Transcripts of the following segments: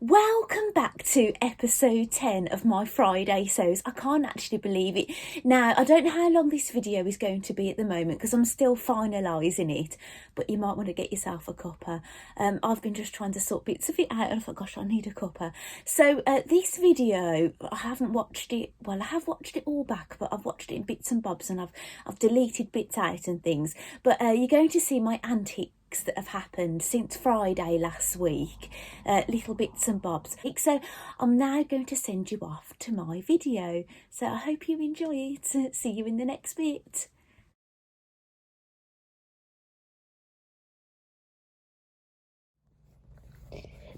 Welcome back to episode 10 of my Friday sews. I can't actually believe it. Now, I don't know how long this video is going to be at the moment because I'm still finalising it, but you might want to get yourself a cuppa. I've been just trying to sort bits of it out and I thought, gosh, I need a cuppa. So this video, I haven't watched it, well, I have watched it all back, but I've watched it in bits and bobs and I've deleted bits out and things. But you're going to see my antics that have happened since Friday last week, little bits and bobs. So I'm now going to send you off to my video, so I hope you enjoy it. See you in the next bit.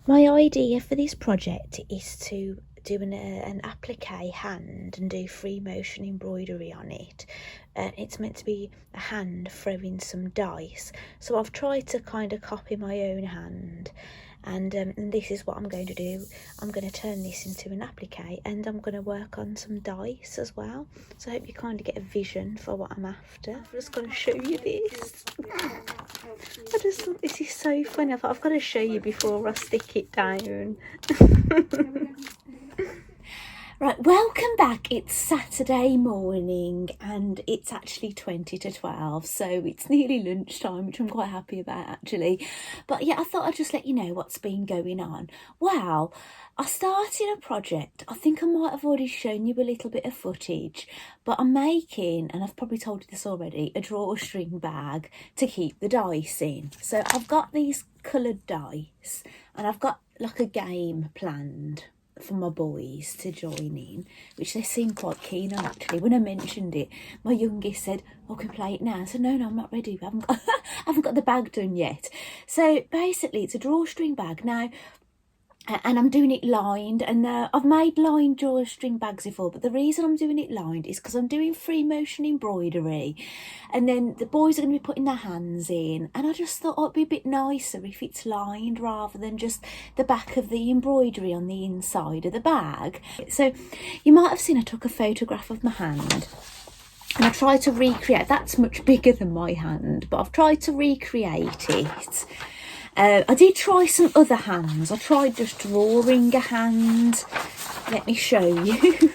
My idea for this project is to do an applique hand and do free motion embroidery on it. It's meant to be a hand throwing some dice, so I've tried to kind of copy my own hand, and this is what I'm going to do. I'm going to turn this into an applique and I'm going to work on some dice as well, so I hope you kind of get a vision for what I'm after. I'm just going to show you this. I just thought this is so funny. I thought I've got to show you before I stick it down. Right, welcome back. It's Saturday morning and it's actually 20 to 12, so it's nearly lunchtime, which I'm quite happy about actually. But yeah, I thought I'd just let you know what's been going on. Well, I started a project. I think I might have already shown you a little bit of footage, but I'm making, and I've probably told you this already, a drawstring bag to keep the dice in. So I've got these coloured dice and I've got like a game planned for my boys to join in, which they seem quite keen on actually. When I mentioned it, my youngest said, "I can play it now." I said, no, I'm not ready. I haven't got the bag done yet. So basically it's a drawstring bag now, and I'm doing it lined, and I've made lined drawstring bags before, but the reason I'm doing it lined is because I'm doing free motion embroidery, and then the boys are going to be putting their hands in, and I just thought it'd be a bit nicer if it's lined rather than just the back of the embroidery on the inside of the bag. So you might have seen I took a photograph of my hand and I tried to recreate. That's much bigger than my hand, but I've tried to recreate it. I did try some other hands. I tried just drawing a hand. Let me show you.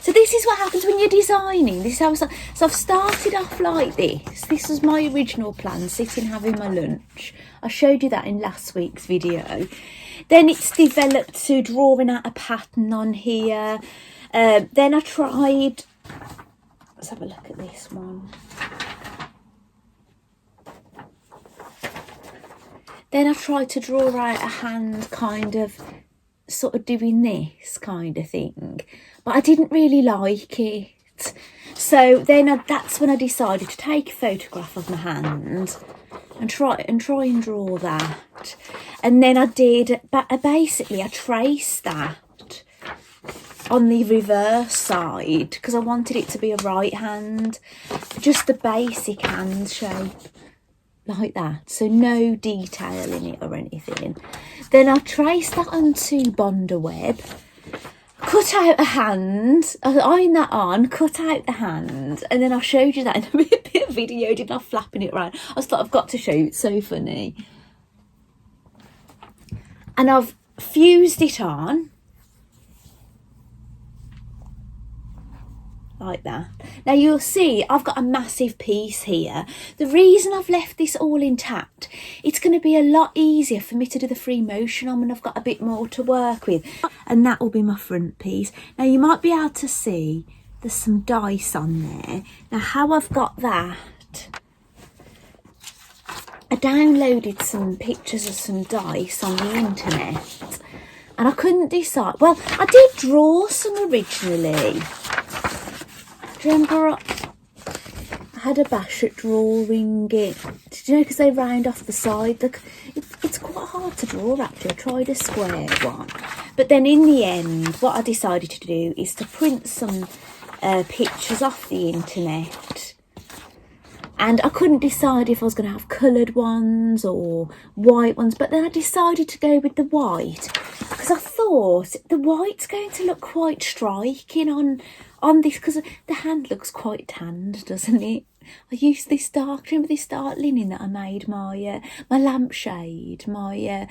So this is what happens when you're designing. This is how so I've started off like this. This was my original plan, sitting having my lunch. I showed you that in last week's video. Then it's developed to drawing out a pattern on here. Then I tried, let's have a look at this one. Then I tried to draw out a hand kind of sort of doing this kind of thing, but I didn't really like it. So then that's when I decided to take a photograph of my hand and try and draw that. And then I did, basically I traced that on the reverse side because I wanted it to be a right hand, just the basic hand shape. Like that, so no detail in it or anything. Then I traced that onto Bonder web, cut out a hand, I ironed that on, cut out the hand, and then I showed you that in a bit of video, didn't I, flapping it around. I just thought I've got to show you, it's so funny. And I've fused it on like that. Now you'll see I've got a massive piece here. The reason I've left this all intact, it's going to be a lot easier for me to do the free motion on when I've got a bit more to work with, and that will be my front piece. Now you might be able to see there's some dice on there. Now how I've got that, I downloaded some pictures of some dice on the internet and I couldn't decide. Well, I did draw some originally. Do you remember I had a bash at drawing it? Did you know, because they round off the side? It's quite hard to draw actually. I tried a square one. But then in the end, what I decided to do is to print some pictures off the internet. And I couldn't decide if I was going to have coloured ones or white ones. But then I decided to go with the white because I thought the white's going to look quite striking on this, because the hand looks quite tanned, doesn't it? I used this dark, remember this dark linen that I made my my lampshade, my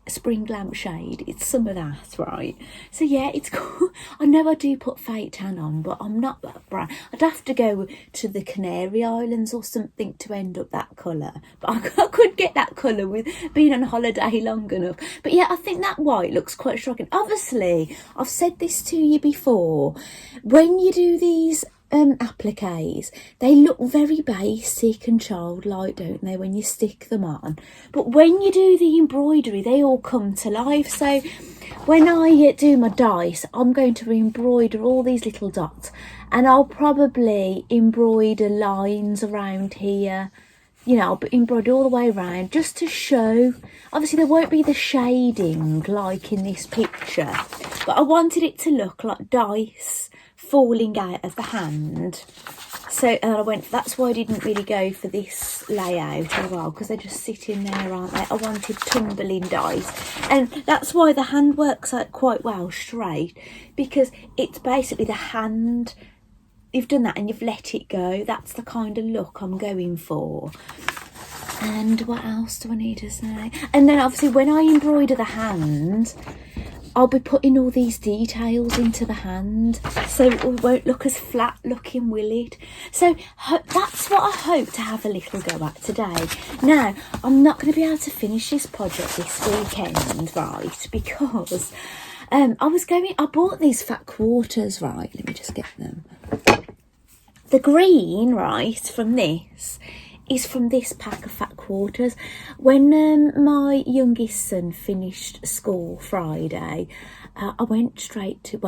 spring lampshade. It's some of that, right? So yeah, it's cool. I know I do put fake tan on, but I'm not that brown. I'd have to go to the Canary Islands or something to end up that colour, but I could get that colour with being on holiday long enough. But yeah, I think that white looks quite shocking. Obviously, I've said this to you before, when you do these appliques, they look very basic and childlike, don't they, when you stick them on? But when you do the embroidery, they all come to life. So when I do my dice, I'm going to embroider all these little dots, and I'll probably embroider lines around here. You know, I'll embroider all the way around just to show. Obviously there won't be the shading like in this picture, but I wanted it to look like dice falling out of the hand. So I went, that's why I didn't really go for this layout as well, because they're just sitting there, aren't they? I wanted tumbling dice, and that's why the hand works out quite well straight, because it's basically the hand. You've done that and you've let it go. That's the kind of look I'm going for. And what else do I need to say? And then obviously when I embroider the hand, I'll be putting all these details into the hand, so it won't look as flat looking, will it? So that's what I hope to have a little go at today. Now, I'm not going to be able to finish this project this weekend, right? Because I bought these fat quarters, right? Let me just get them. The green, right, from this is from this pack of fat quarters. When my youngest son finished school Friday, I went straight to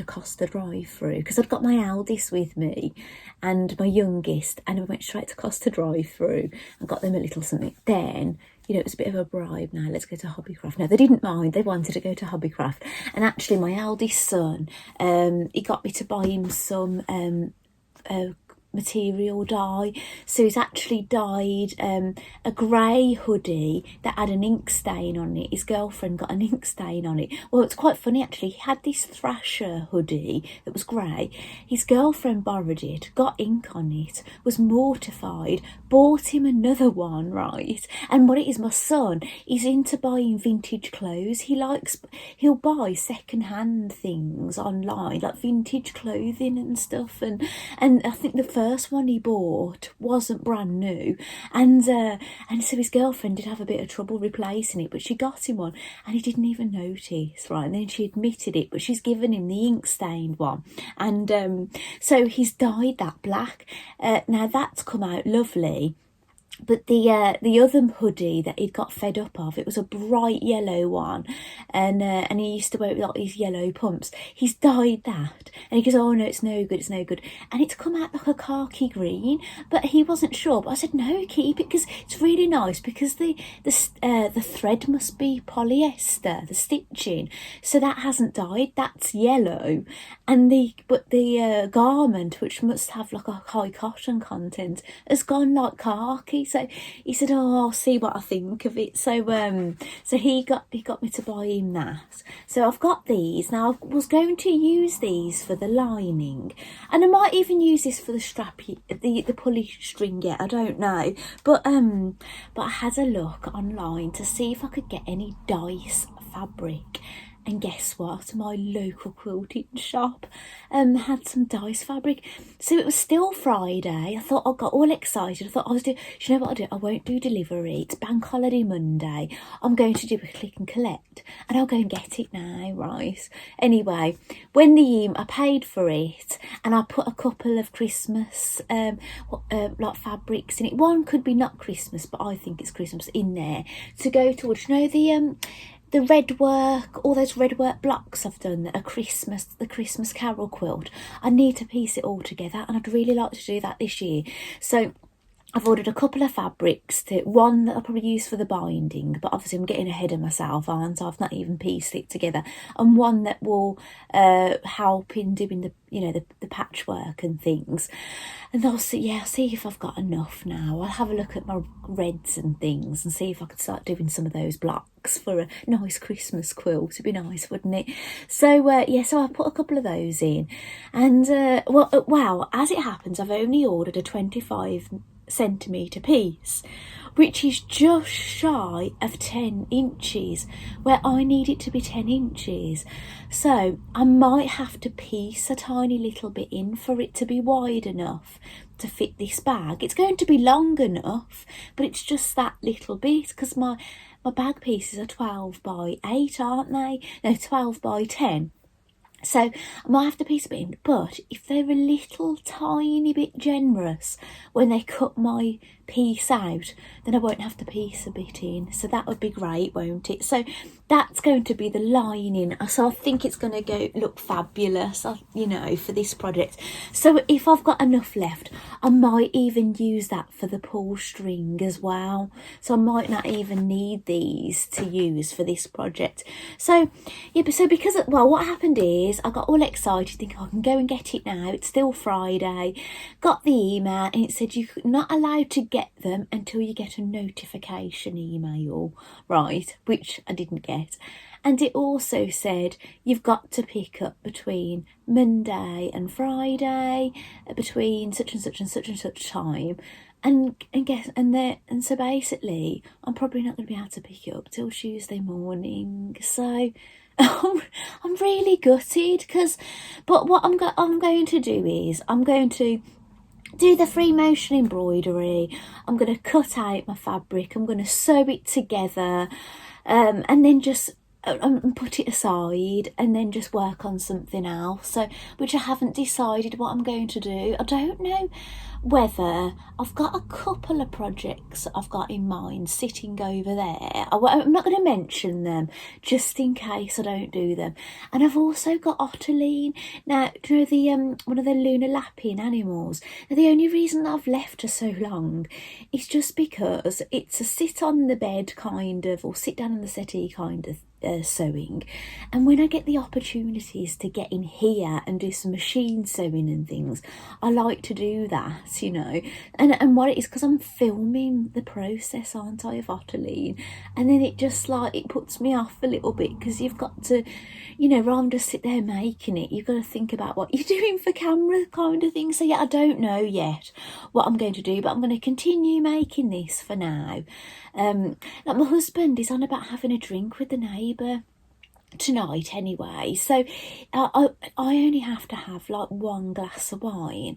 Costa drive-through, because I'd got my eldest with me and my youngest, and I went straight to Costa drive-through and got them a little something. Then, you know, it was a bit of a bribe. Now let's go to Hobbycraft. Now they didn't mind, they wanted to go to Hobbycraft, and actually my eldest son, he got me to buy him some material dye. So he's actually dyed a grey hoodie that had an ink stain on it. His girlfriend got an ink stain on it. Well, it's quite funny actually. He had this Thrasher hoodie that was grey. His girlfriend borrowed it, got ink on it, was mortified, bought him another one, right? And what it is, my son, he's into buying vintage clothes. He'll buy second-hand things online, like vintage clothing and stuff, and I think the first one he bought wasn't brand new, and so his girlfriend did have a bit of trouble replacing it, but she got him one and he didn't even notice, right? And then she admitted it, but she's given him the ink stained one, and so he's dyed that black. Now that's come out lovely. But the other hoodie that he'd got fed up of, it was a bright yellow one, and he used to wear it with like these yellow pumps. He's dyed that, and he goes, oh no, it's no good, it's no good. And it's come out like a khaki green, but he wasn't sure. But I said, no, keep it, because it's really nice, because the thread must be polyester, the stitching, so that hasn't dyed, that's yellow. And the garment, which must have like a high cotton content, has gone like khaki. So he said, oh, I'll see what I think of it. So he got me to buy him that. So I've got these. Now I was going to use these for the lining, and I might even use this for the strap, the pulley string yet, I don't know. But I had a look online to see if I could get any dice fabric. And guess what? My local quilting shop had some dice fabric. So it was still Friday. I thought, I got all excited. I thought, you know what I'll do? I won't do delivery. It's Bank Holiday Monday. I'm going to do a click and collect, and I'll go and get it now, right? Anyway, when I paid for it, and I put a couple of Christmas like fabrics in it. One could be not Christmas, but I think it's Christmas in there to go towards, you know, the red work, all those red work blocks I've done that are the Christmas Carol quilt. I need to piece it all together, and I'd really like to do that this year. So I've ordered a couple of fabrics, one that I'll probably use for the binding, but obviously I'm getting ahead of myself, aren't I? I've not even pieced it together, and one that will help in doing the patchwork and things. And I'll see if I've got enough now. I'll have a look at my reds and things and see if I could start doing some of those blocks for a nice Christmas quilt. It'd be nice, wouldn't it? So so I put a couple of those in, and well, as it happens, I've only ordered a 25 centimetre piece, which is just shy of 10 inches, where I need it to be 10 inches. So I might have to piece a tiny little bit in for it to be wide enough to fit this bag. It's going to be long enough, but it's just that little bit, because my bag pieces are 12 by 8, aren't they? No, 12 by 10. So I might have to piece a bit in, but if they're a little tiny bit generous when they cut my piece out, then I won't have to piece a bit in. So that would be great, won't it? So that's going to be the lining. So I think it's going to look fabulous, you know, for this project. So if I've got enough left, I might even use that for the pull string as well. So I might not even need these to use for this project. So yeah, but so because, well, what happened is I got all excited, thinking I can go and get it now. It's still Friday. Got the email and it said you're not allowed to get them until you get a notification email, right, which I didn't get. And it also said you've got to pick up between Monday and Friday, between such and such and such and such time, and so basically I'm probably not going to be able to pick it up till Tuesday morning. So I'm really gutted, but what I'm going to do is I'm going to do the free motion embroidery. I'm going to cut out my fabric, I'm going to sew it together, and then just put it aside and then just work on something else. So, which I haven't decided what I'm going to do. I don't know whether I've got a couple of projects I've got in mind sitting over there. I'm not going to mention them just in case I don't do them. And I've also got Ottoline. Now, do you know the one of the lunar lapping animals? Now, the only reason that I've left her so long is just because it's a sit on the bed kind of, or sit down on the settee kind of sewing, and when I get the opportunities to get in here and do some machine sewing and things, I like to do that, you know. And what it is, because I'm filming the process, aren't I, of Ottoline, and then it just like it puts me off a little bit, because you've got to, you know, rather than just sit there making it, you've got to think about what you're doing for camera kind of thing. So yeah, I don't know yet what I'm going to do, but I'm going to continue making this for now. Like my husband is on about having a drink with the neighbour tonight anyway, so I only have to have like one glass of wine,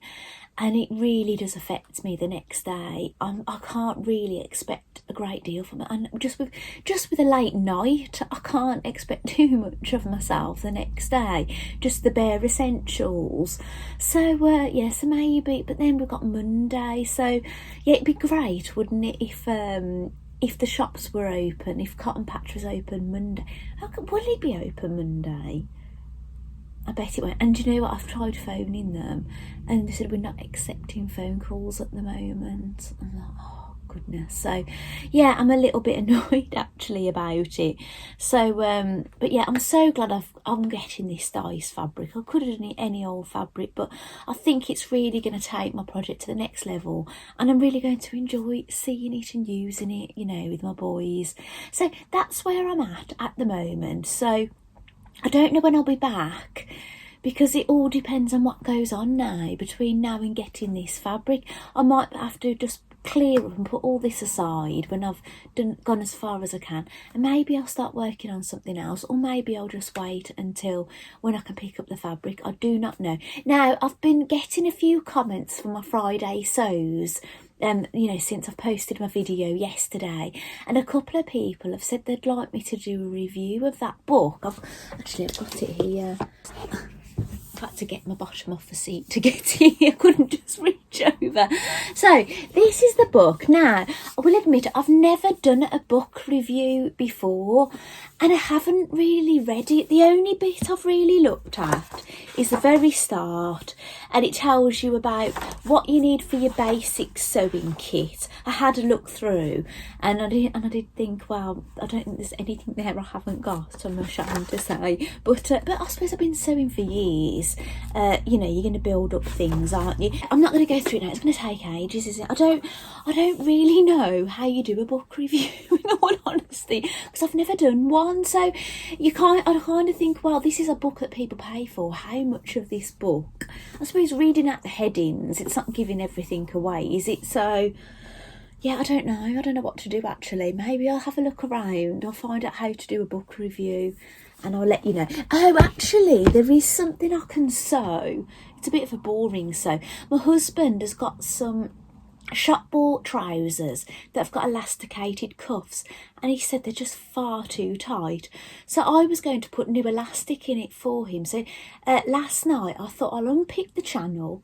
and it really does affect me the next day. I can't really expect a great deal from it, and just with a late night, I can't expect too much of myself the next day, just the bare essentials. So yeah, so maybe, but then we've got Monday, so yeah, it'd be great, wouldn't it, if the shops were open, if Cotton Patch was open Monday. Will it be open Monday? I bet it won't. And you know what? I've tried phoning them and they said we're not accepting phone calls at the moment. I'm like, oh goodness. So yeah, I'm a little bit annoyed actually about it. So but yeah, I'm so glad I'm getting this dice fabric. I could have done any old fabric, but I think it's really going to take my project to the next level, and I'm really going to enjoy seeing it and using it, you know, with my boys. So that's where I'm at the moment. So I don't know when I'll be back, because it all depends on what goes on now between now and getting this fabric. I might have to just clear up and put all this aside when I've gone as far as I can, and maybe I'll start working on something else, or maybe I'll just wait until when I can pick up the fabric. I do not know. Now, I've been getting a few comments from my Friday sews, you know, since I've posted my video yesterday, and a couple of people have said they'd like me to do a review of that book. I've got it here. I've had to get my bottom off the seat to get it. I couldn't just reach over. So this is the book. Now, I will admit I've never done a book review before, and I haven't really read it. The only bit I've really looked at is the very start, and it tells you about what you need for your basic sewing kit. I had a look through, and I did think, well, I don't think there's anything there I haven't got, I'm ashamed to say. But I suppose I've been sewing for years, this. You know, you're going to build up things, aren't you? I'm not going to go through it now. It's going to take ages, isn't it? I don't really know how you do a book review, in all honesty, because I've never done one. So I kind of think, well, this is a book that people pay for. How much of this book? I suppose reading out the headings, it's not giving everything away, is it? So yeah, I don't know. I don't know what to do, actually. Maybe I'll have a look around. I'll find out how to do a book review and I'll let you know. Oh, actually, there is something I can sew. It's a bit of a boring sew. My husband has got some shop bought trousers that have got elasticated cuffs, and he said they're just far too tight. So I was going to put new elastic in it for him. So last night I thought I'll unpick the channel,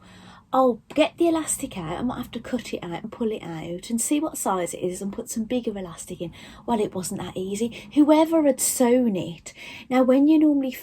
I'll get the elastic out. I might have to cut it out and pull it out and see what size it is and put some bigger elastic in. Well, it wasn't that easy. Whoever had sewn it. Now, when you normally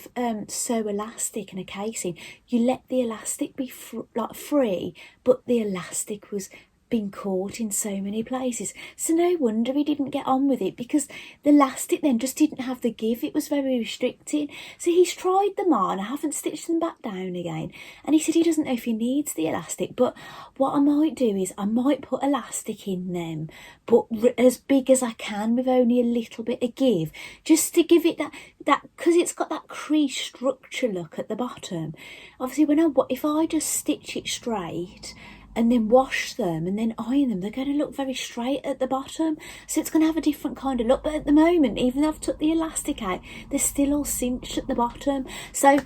sew elastic in a casing, you let the elastic be free, but the elastic was been caught in so many places. So no wonder he didn't get on with it, because the elastic then just didn't have the give. It was very restricting. So he's tried them on. I haven't stitched them back down again, and he said he doesn't know if he needs the elastic. But what I might do is I might put elastic in them, but as big as I can with only a little bit of give, just to give it that because it's got that crease structure look at the bottom. Obviously, if I just stitch it straight and then wash them and then iron them, they're going to look very straight at the bottom. So it's going to have a different kind of look. But at the moment, even though I've took the elastic out, they're still all cinched at the bottom. So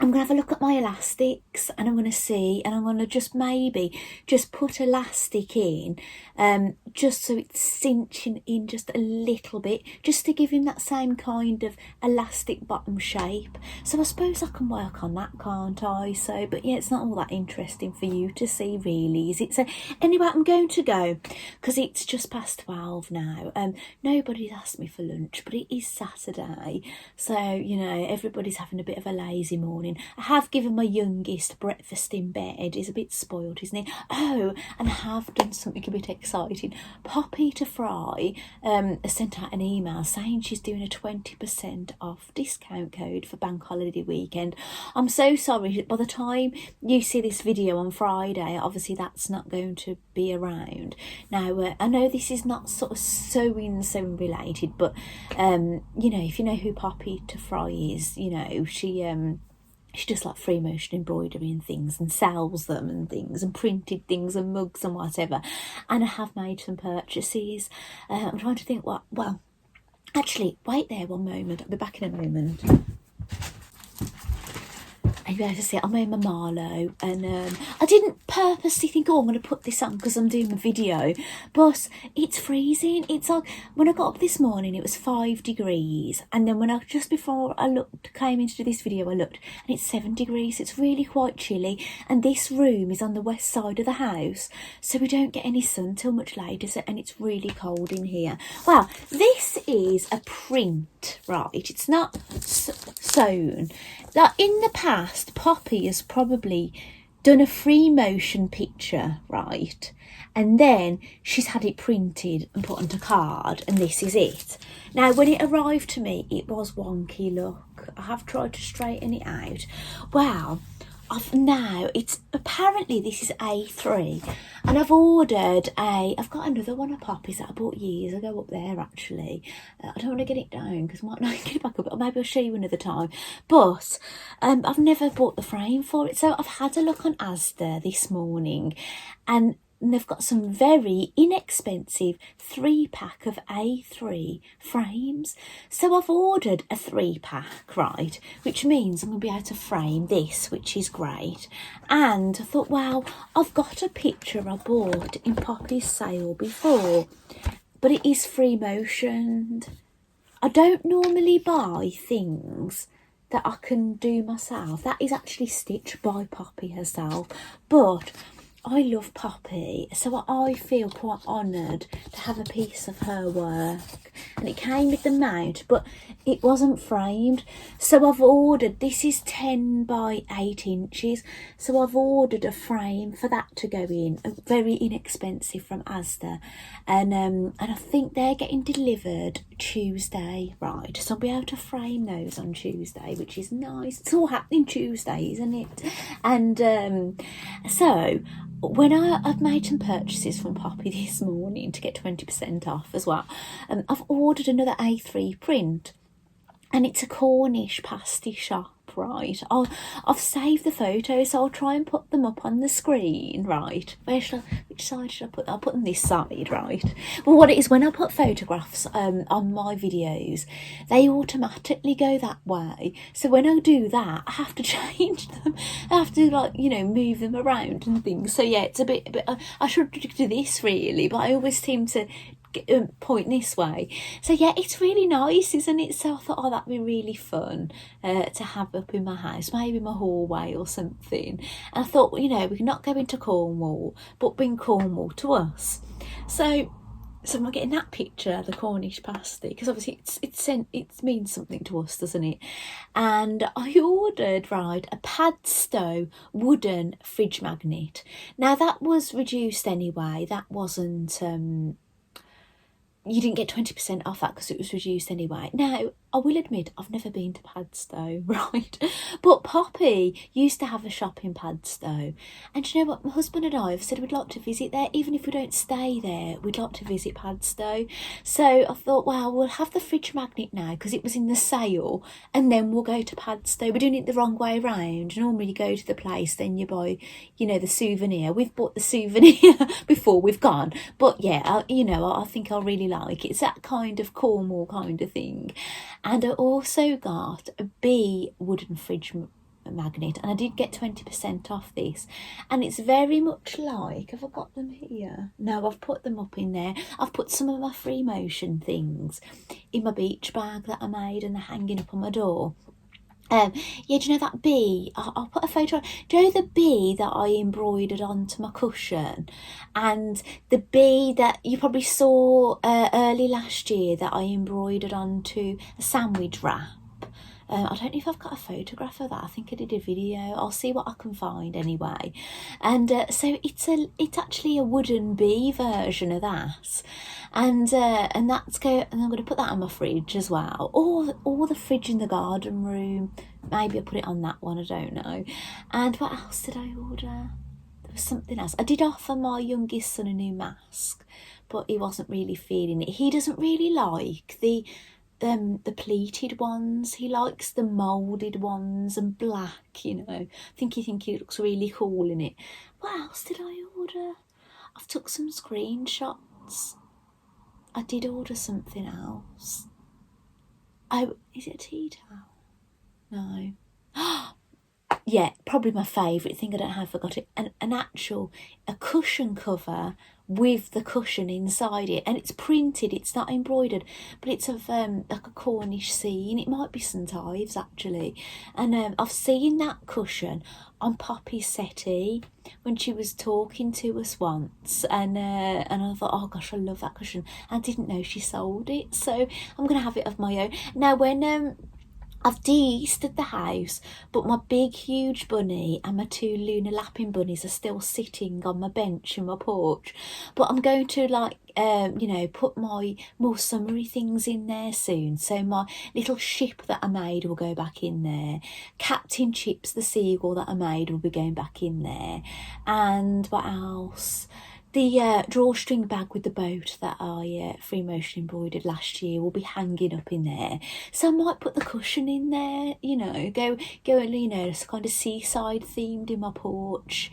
I'm going to have a look at my elastics and I'm going to see, and I'm going to just put elastic in, just so it's cinching in just a little bit, just to give him that same kind of elastic bottom shape. So I suppose I can work on that, can't I? So, but yeah, it's not all that interesting for you to see, really, is it? So anyway, I'm going to go because it's just past 12 now. Nobody's asked me for lunch, but it is Saturday, so you know, everybody's having a bit of a lazy morning. I have given my youngest breakfast in bed. He's a bit spoiled, isn't he? Oh, and I have done something a bit exciting. Poppy to Fry sent out an email saying she's doing a 20% off discount code for Bank Holiday weekend. I'm so sorry, by the time you see this video on Friday, obviously that's not going to be around. Now, I know this is not sort of sewing related, but you know, if you know who Poppy to Fry is, you know, she does like free motion embroidery and things, and sells them and things, and printed things and mugs and whatever. And I have made some purchases. I'm trying to think well, actually, wait there one moment. I'll be back in a moment. And you'll be able to see it. I made my Marlowe, and I didn't purposely think, oh, I'm going to put this on because I'm doing a video, but it's freezing. It's like, when I got up this morning, it was 5 degrees, and then just before I came in to do this video, I looked, and it's 7 degrees. It's really quite chilly, and this room is on the west side of the house, so we don't get any sun till much later, and it's really cold in here. Well, this is a print, right? It's not sewn. Like in the past, Poppy has probably done a free motion picture, right? And then she's had it printed and put onto card, and this is it. Now, when it arrived to me, it was wonky, look. I have tried to straighten it out. Well, apparently this is A3, and I've got another one of Poppy's that I bought years ago up there, actually. I don't want to get it down because I might not get it back up, or maybe I'll show you another time. But I've never bought the frame for it, so I've had a look on Asda this morning, and they've got some very inexpensive 3-pack of A3 frames. So I've ordered a 3-pack, right, which means I'm going to be able to frame this, which is great. And I thought, well, I've got a picture I bought in Poppy's sale before, but it is free motioned. I don't normally buy things that I can do myself. That is actually stitched by Poppy herself, but I love Poppy, so I feel quite honoured to have a piece of her work. And it came with the mount, but it wasn't framed. So I've ordered, this is 10 by 8 inches. So I've ordered a frame for that to go in, very inexpensive, from Asda. And I think they're getting delivered Tuesday, right? So I'll be able to frame those on Tuesday, which is nice. It's all happening Tuesday, isn't it? And so when I've made some purchases from Poppy this morning to get 20% off as well, I've ordered another A3 print, and it's a Cornish pasty shop, right? I've saved the photos, so I'll try and put them up on the screen, right? Which side should I put? I'll put them this side, right? Well, what it is, when I put photographs on my videos, they automatically go that way. So when I do that, I have to change them. I have to, like, you know, move them around and things. So yeah, it's a bit I should do this really, but I always seem to point this way. So yeah, it's really nice, isn't it? So I thought, oh, that'd be really fun to have up in my house, maybe my hallway or something. And I thought, well, you know, we can not go into Cornwall, but bring Cornwall to us. So I'm getting that picture, the Cornish pasty, because obviously it means something to us, doesn't it? And I ordered, right, a Padstow wooden fridge magnet. Now that was reduced anyway. That wasn't you didn't get 20% off that because it was reduced anyway. Now, I will admit, I've never been to Padstow, right? But Poppy used to have a shop in Padstow. And you know what? My husband and I have said we'd like to visit there. Even if we don't stay there, we'd like to visit Padstow. So I thought, well, we'll have the fridge magnet now because it was in the sale. And then we'll go to Padstow. We're doing it the wrong way around. Normally you go to the place, then you buy, you know, the souvenir. We've bought the souvenir before we've gone. But yeah, I think I'll really like it. It's that kind of Cornwall kind of thing. And I also got a B wooden fridge magnet, and I did get 20% off this. And it's very much like, have I got them here? No, I've put them up in there. I've put some of my free motion things in my beach bag that I made, and they're hanging up on my door. Yeah, do you know that bee? I'll put a photo. Do you know the bee that I embroidered onto my cushion? And the bee that you probably saw early last year that I embroidered onto a sandwich wrap. I don't know if I've got a photograph of that. I think I did a video. I'll see what I can find anyway. And so it's actually a wooden bee version of that. And I'm going to put that on my fridge as well. Or the fridge in the garden room. Maybe I'll put it on that one, I don't know. And what else did I order? There was something else. I did offer my youngest son a new mask, but he wasn't really feeling it. He doesn't really like the pleated ones. He likes the moulded ones and black, you know. I think he looks really cool in it. What else did I order? I've took some screenshots. I did order something else. Oh, is it a tea towel? No. Yeah, probably my favourite thing, I don't know how I forgot it, a cushion cover with the cushion inside it, and it's printed, it's not embroidered, but it's of like a Cornish scene. It might be St Ives actually, and I've seen that cushion on Poppy's settee when she was talking to us once, and I thought, oh gosh, I love that cushion. I didn't know she sold it, so I'm gonna have it of my own. Now when I've de-Eastered the house, but my big huge bunny and my two lunar lapping bunnies are still sitting on my bench in my porch. But I'm going to put my more summery things in there soon. So my little ship that I made will go back in there. Captain Chips, the seagull that I made, will be going back in there. And what else? The drawstring bag with the boat that I free motion embroidered last year will be hanging up in there. So I might put the cushion in there, you know, go, you know, it's kind of seaside themed in my porch.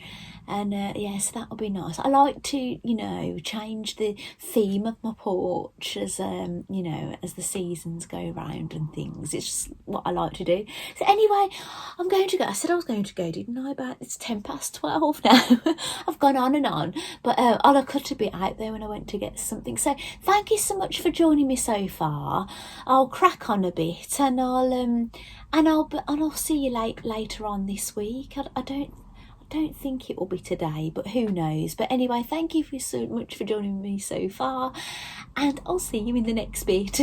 And so that'll be nice. I like to, you know, change the theme of my porch as you know, as the seasons go round and things. It's just what I like to do. So anyway, I'm going to go. I said I was going to go, didn't I? But it's 12:10 now. I've gone on and on, but I'll cut a bit out there when I went to get something. So thank you so much for joining me so far. I'll crack on a bit, and I'll see you later on this week. I don't think it will be today, but who knows. But anyway, thank you so much for joining me so far, and I'll see you in the next bit.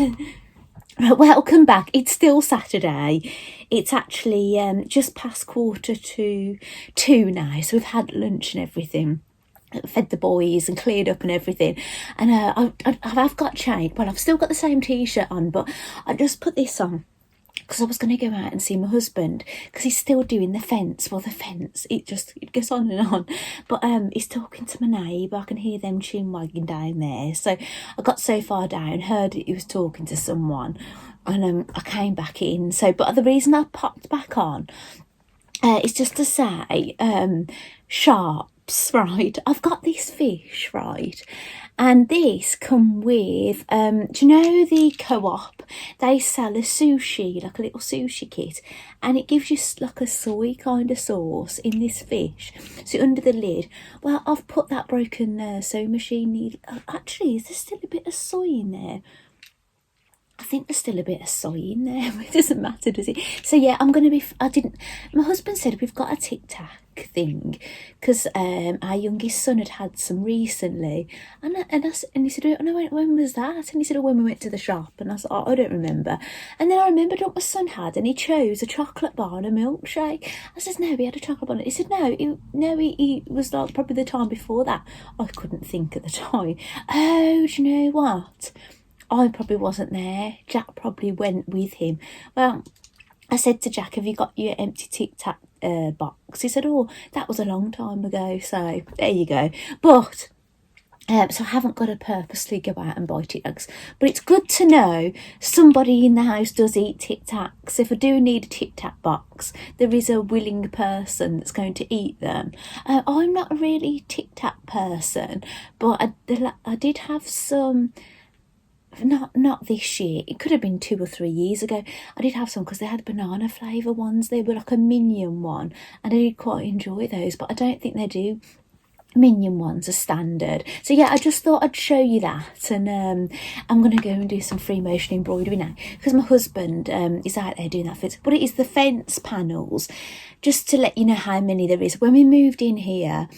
Welcome back. It's still Saturday. It's actually just past 1:45 now, so we've had lunch and everything. fed the boys and cleared up and everything. And I've got changed. Well, I've still got the same t-shirt on, but I just put this on because I was going to go out and see my husband because he's still doing the fence. Well, the fence, it goes on and on. But he's talking to my neighbour. I can hear them chin wagging down there. So I got so far down, heard he was talking to someone, and I came back in. So, but the reason I popped back on is just to say, sharps, right? I've got this fish, right? And this come with, do you know the Co-op? They sell a sushi, like a little sushi kit, and it gives you like a soy kind of sauce in this fish. So under the lid, well, I've put that broken sewing machine needle. Actually, is there still a bit of soy in there? I think there's still a bit of soy in there. It doesn't matter, does it? So yeah, I'm going to be... My husband said we've got a tic-tac thing because our youngest son had some recently. And he said, oh, no, when was that? And he said, oh, when we went to the shop. And I said, oh, I don't remember. And then I remembered what my son had, and he chose a chocolate bar and a milkshake. I said, no, he had a chocolate bar. He said, no, he was like probably the time before that. I couldn't think at the time. Oh, do you know what? I probably wasn't there. Jack probably went with him. Well, I said to Jack, have you got your empty tic-tac box? He said, oh, that was a long time ago. So there you go. But so I haven't got to purposely go out and buy tic-tacs. But it's good to know somebody in the house does eat tic-tacs. If I do need a tic-tac box, there is a willing person that's going to eat them. I'm not a really tic-tac person, but I did have some... Not this year. It could have been 2 or 3 years ago. I did have some because they had banana flavour ones. They were like a minion one, and I did quite enjoy those. But I don't think they do minion ones are standard. So yeah, I just thought I'd show you that, and I'm going to go and do some free motion embroidery now because my husband is out there doing that fence. But it is the fence panels. Just to let you know how many there is. When we moved in here,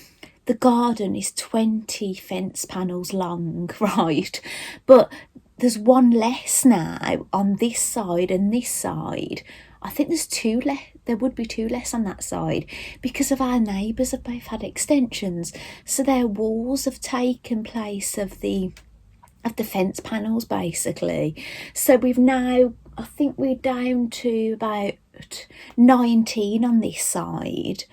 the garden is 20 fence panels long, right? But there's one less now on this side and this side. I think there's 2 less. There would be 2 less on that side because of our neighbours have both had extensions. So their walls have taken place of the fence panels, basically. So we've now, I think we're down to about 19 on this side,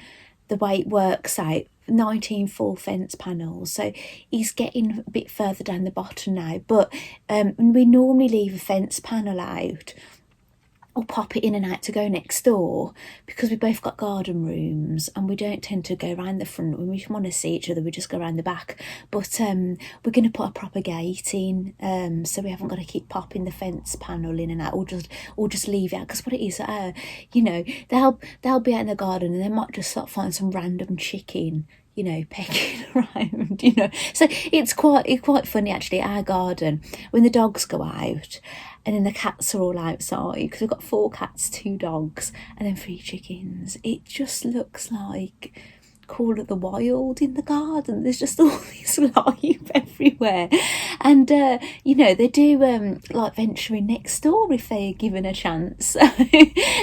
the way it works out. 19 full fence panels, so he's getting a bit further down the bottom now, but we normally leave a fence panel out or pop it in and out to go next door because we both got garden rooms and we don't tend to go around the front. When we want to see each other, we just go around the back. But we're going to put a proper gate in, so we haven't got to keep popping the fence panel in and out, or just leave it out. Because what it is, you know, they'll be out in the garden and they might just sort of find some random chicken, you know, pecking around, you know. So it's quite funny actually, our garden, when the dogs go out and then the cats are all outside, because we've got 4 cats, 2 dogs and then 3 chickens. It just looks like Call of the Wild in the garden. There's just all this life everywhere. And, you know, they do like venturing next door if they're given a chance.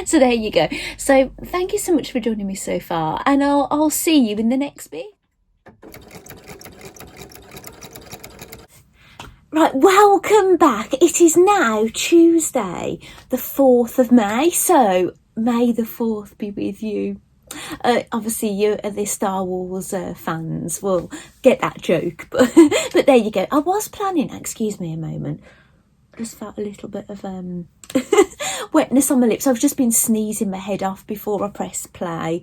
So there you go. So thank you so much for joining me so far. And I'll see you in the next bit. Right, welcome back. It is now Tuesday, the 4th of May. So May the 4th be with you. Obviously you are the Star Wars fans will get that joke, but there you go. I was planning, excuse me a moment, just felt a little bit of wetness on my lips. I've just been sneezing my head off before I press play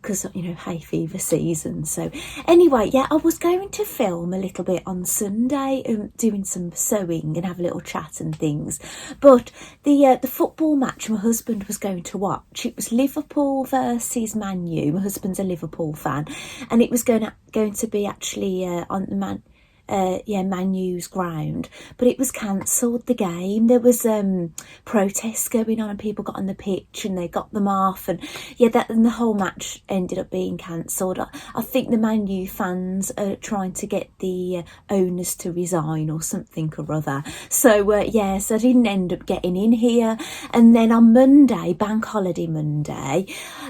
because, you know, hay fever season. So anyway, yeah, I was going to film a little bit on Sunday, doing some sewing and have a little chat and things. But the football match my husband was going to watch, it was Liverpool versus Man U. My husband's a Liverpool fan, and it was going to be actually on the Man U's ground, but it was cancelled, the game. There was protests going on and people got on the pitch and they got them off, and and the whole match ended up being cancelled. I think the Man U fans are trying to get the owners to resign or something or other. So so I didn't end up getting in here. And then on Monday, bank holiday Monday,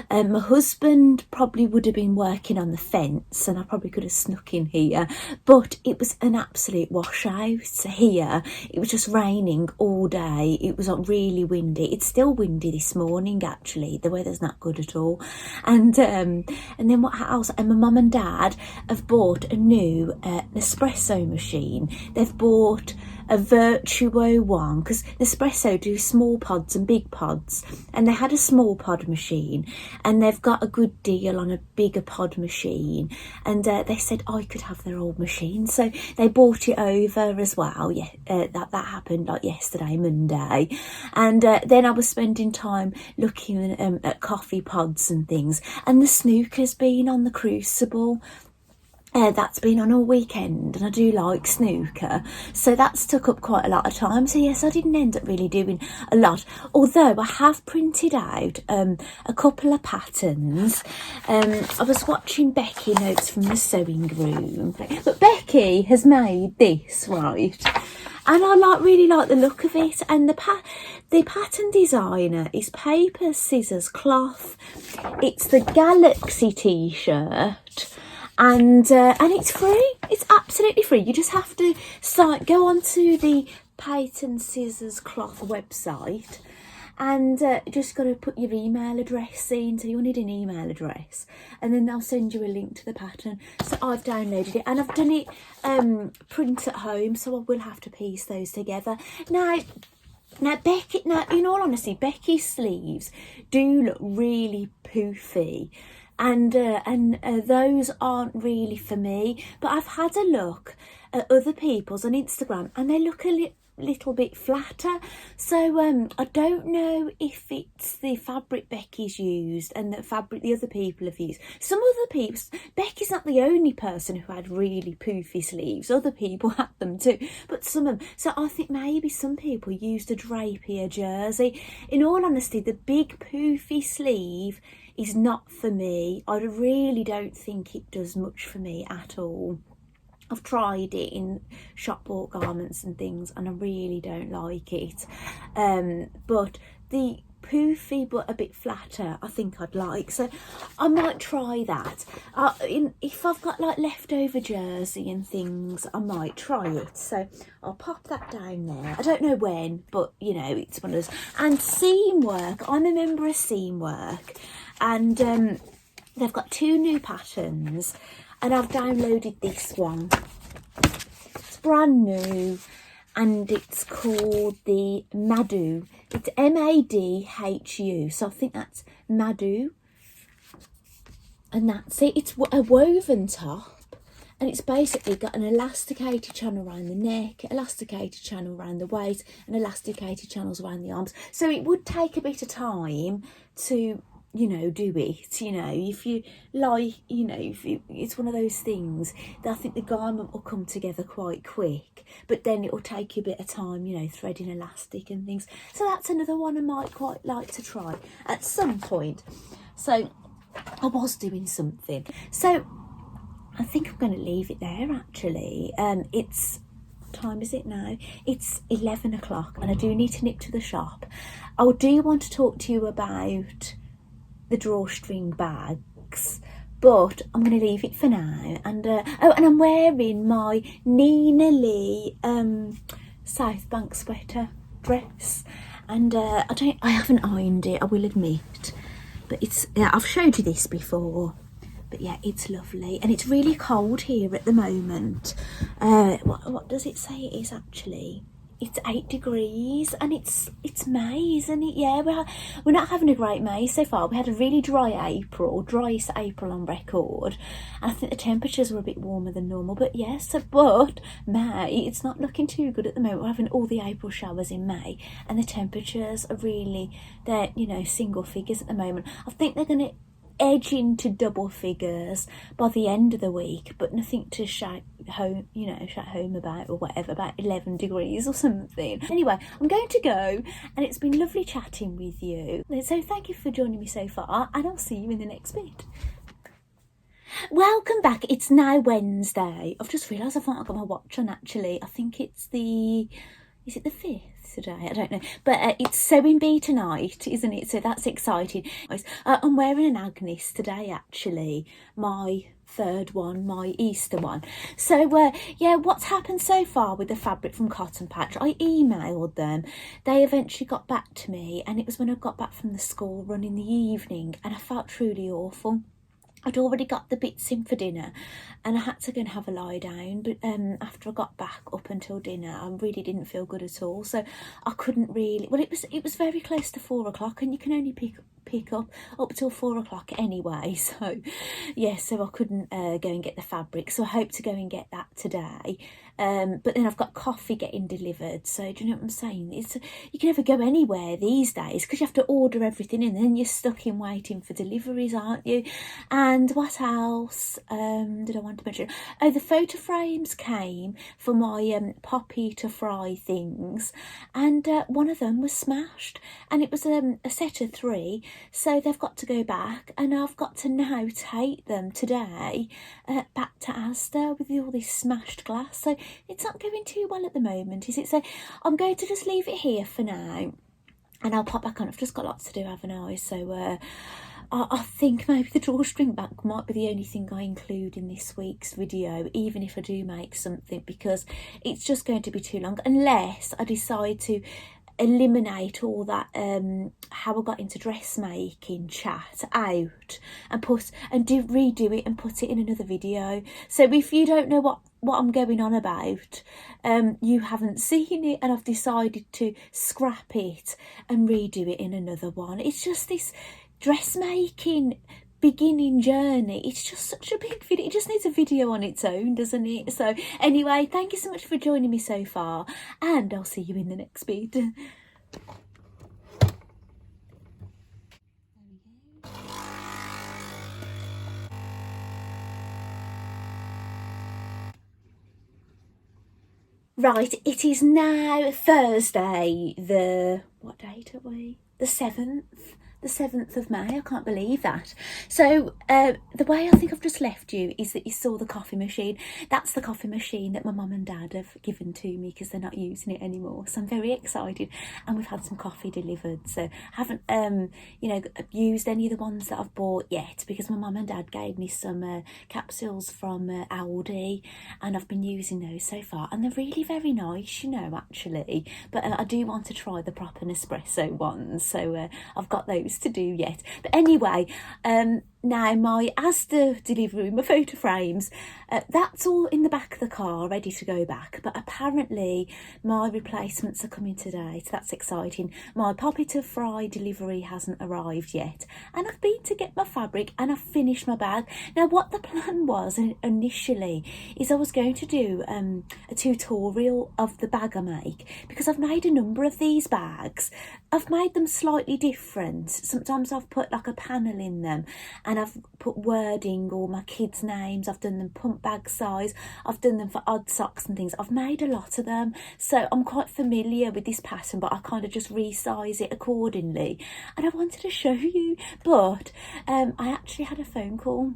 my husband probably would have been working on the fence and I probably could have snuck in here, but it was an absolute washout here. It was just raining all day. It was really windy. It's still windy this morning, actually. The weather's not good at all. And then what else? And my mum and dad have bought a new Nespresso machine. They've bought a Virtuo one, because Nespresso do small pods and big pods, and they had a small pod machine and they've got a good deal on a bigger pod machine, and they said I could have their old machine, so they bought it over as well. That happened like yesterday, Monday. And then I was spending time looking at coffee pods and things, and the snooker's been on the Crucible. That's been on all weekend, and I do like snooker, so that's took up quite a lot of time. So yes, I didn't end up really doing a lot, although I have printed out a couple of patterns. I was watching Becky Notes from the Sewing Room, but Becky has made this, right, and I really like the look of it. And the pattern designer is paper, scissors, cloth. It's the Galaxy t-shirt. And it's free. It's absolutely free. You just have to go onto the Pattern Scissors Cloth website, and just got to put your email address in. So you'll need an email address, and then they'll send you a link to the pattern. So I've downloaded it and I've done it print at home, so I will have to piece those together. Now, in all honesty, Becky's sleeves do look really poofy. And those aren't really for me, but I've had a look at other people's on Instagram and they look a little bit flatter. So I don't know if it's the fabric Becky's used and the fabric the other people have used. Some other people, Becky's not the only person who had really poofy sleeves. Other people had them too, but some of them. So I think maybe some people used a drapier jersey. In all honesty, the big poofy sleeve is not for me. I really don't think it does much for me at all. I've tried it in shop bought garments and things and I really don't like it. But the poofy but a bit flatter I think I'd like, so I might try that. If I've got like leftover jersey and things, I might try it, so I'll pop that down there. I don't know when, but you know, it's one of those. And seam work, I'm a member of Seam Work, and they've got 2 new patterns and I've downloaded this one. It's brand new and it's called the Madu. It's Madhu, so I think that's Madu, and that's it. It's a woven top, and it's basically got an elasticated channel around the neck, elasticated channel around the waist, and elasticated channels around the arms. So it would take a bit of time to, you know, do it, you know, if you like, you know, it's one of those things that I think the garment will come together quite quick, but then it will take you a bit of time, you know, threading elastic and things. So that's another one I might quite like to try at some point. So I was doing something, so I think I'm going to leave it there actually. It's, what time is it now? It's 11 o'clock and I do need to nip to the shop. I do want to talk to you about the drawstring bags, but I'm going to leave it for now. And and I'm wearing my Nina Lee South Bank sweater dress, and I haven't ironed it, I will admit, but it's, I've showed you this before, but yeah, it's lovely. And it's really cold here at the moment. What does it say it is actually? It's 8 degrees and it's May, isn't it? Yeah, we're not having a great May so far. We had a really dry April, driest April on record, and I think the temperatures were a bit warmer than normal. But yes, but May, it's not looking too good at the moment. We're having all the April showers in May, and the temperatures are really, they're, you know, single figures at the moment. I think they're going to edging to double figures by the end of the week, but nothing to shout home, shout home about, or whatever, about 11 degrees or something. Anyway, I'm going to go, and it's been lovely chatting with you. So thank you for joining me so far, and I'll see you in the next bit. Welcome back. It's now Wednesday. I've just realised I've not got my watch on, actually. I think it's is it the 5th today? I don't know. But it's sewing bee tonight, isn't it? So that's exciting. I'm wearing an Agnes today, actually. My third one, my Easter one. So yeah, what's happened so far with the fabric from Cotton Patch? I emailed them. They eventually got back to me, and it was when I got back from the school run in the evening, and I felt truly awful. I'd already got the bits in for dinner, and I had to go and have a lie down, but after I got back up until dinner, I really didn't feel good at all, so I couldn't really, well, it was very close to 4 o'clock, and you can only pick up till 4 o'clock anyway, so yeah, so I couldn't go and get the fabric, so I hope to go and get that today. But then I've got coffee getting delivered, so do you know what I'm saying? You can never go anywhere these days because you have to order everything in, and then you're stuck in waiting for deliveries, aren't you? And what else did I want to mention? Oh, the photo frames came for my poppy to fry things, and one of them was smashed, and it was a set of 3, so they've got to go back, and I've got to now take them today back to Asda with all this smashed glass, so it's not going too well at the moment, is it? So I'm going to just leave it here for now, and I'll pop back on. I've just got lots to do, haven't I? So I think maybe the drawstring back might be the only thing I include in this week's video, even if I do make something, because it's just going to be too long, unless I decide to eliminate all that how I got into dressmaking chat out and redo it and put it in another video. So if you don't know what I'm going on about, you haven't seen it, and I've decided to scrap it and redo it in another one. It's just this dressmaking beginning journey. It's just such a big video. It just needs a video on its own, doesn't it? So anyway, thank you so much for joining me so far, and I'll see you in the next bit. Right, it is now Thursday, what date are we? The 7th of May. I can't believe that. So the way I think I've just left you is that you saw the coffee machine. That's the coffee machine that my mum and dad have given to me because they're not using it anymore. So I'm very excited, and we've had some coffee delivered. So I haven't used any of the ones that I've bought yet, because my mum and dad gave me some capsules from Aldi, and I've been using those so far, and they're really very nice, actually. But I do want to try the proper Nespresso ones, so I've got those to do yet. But anyway, now my Asda delivery, my photo frames, that's all in the back of the car ready to go back, but apparently my replacements are coming today, so that's exciting. My poppy to fry delivery hasn't arrived yet, and I've been to get my fabric, and I've finished my bag. Now what the plan was initially is I was going to do a tutorial of the bag I make, because I've made a number of these bags. I've made them slightly different. Sometimes I've put like a panel in them, and I've put wording or my kids' names. I've done them pump bag size. I've done them for odd socks and things. I've made a lot of them, so I'm quite familiar with this pattern, but I kind of just resize it accordingly, and I wanted to show you. But I actually had a phone call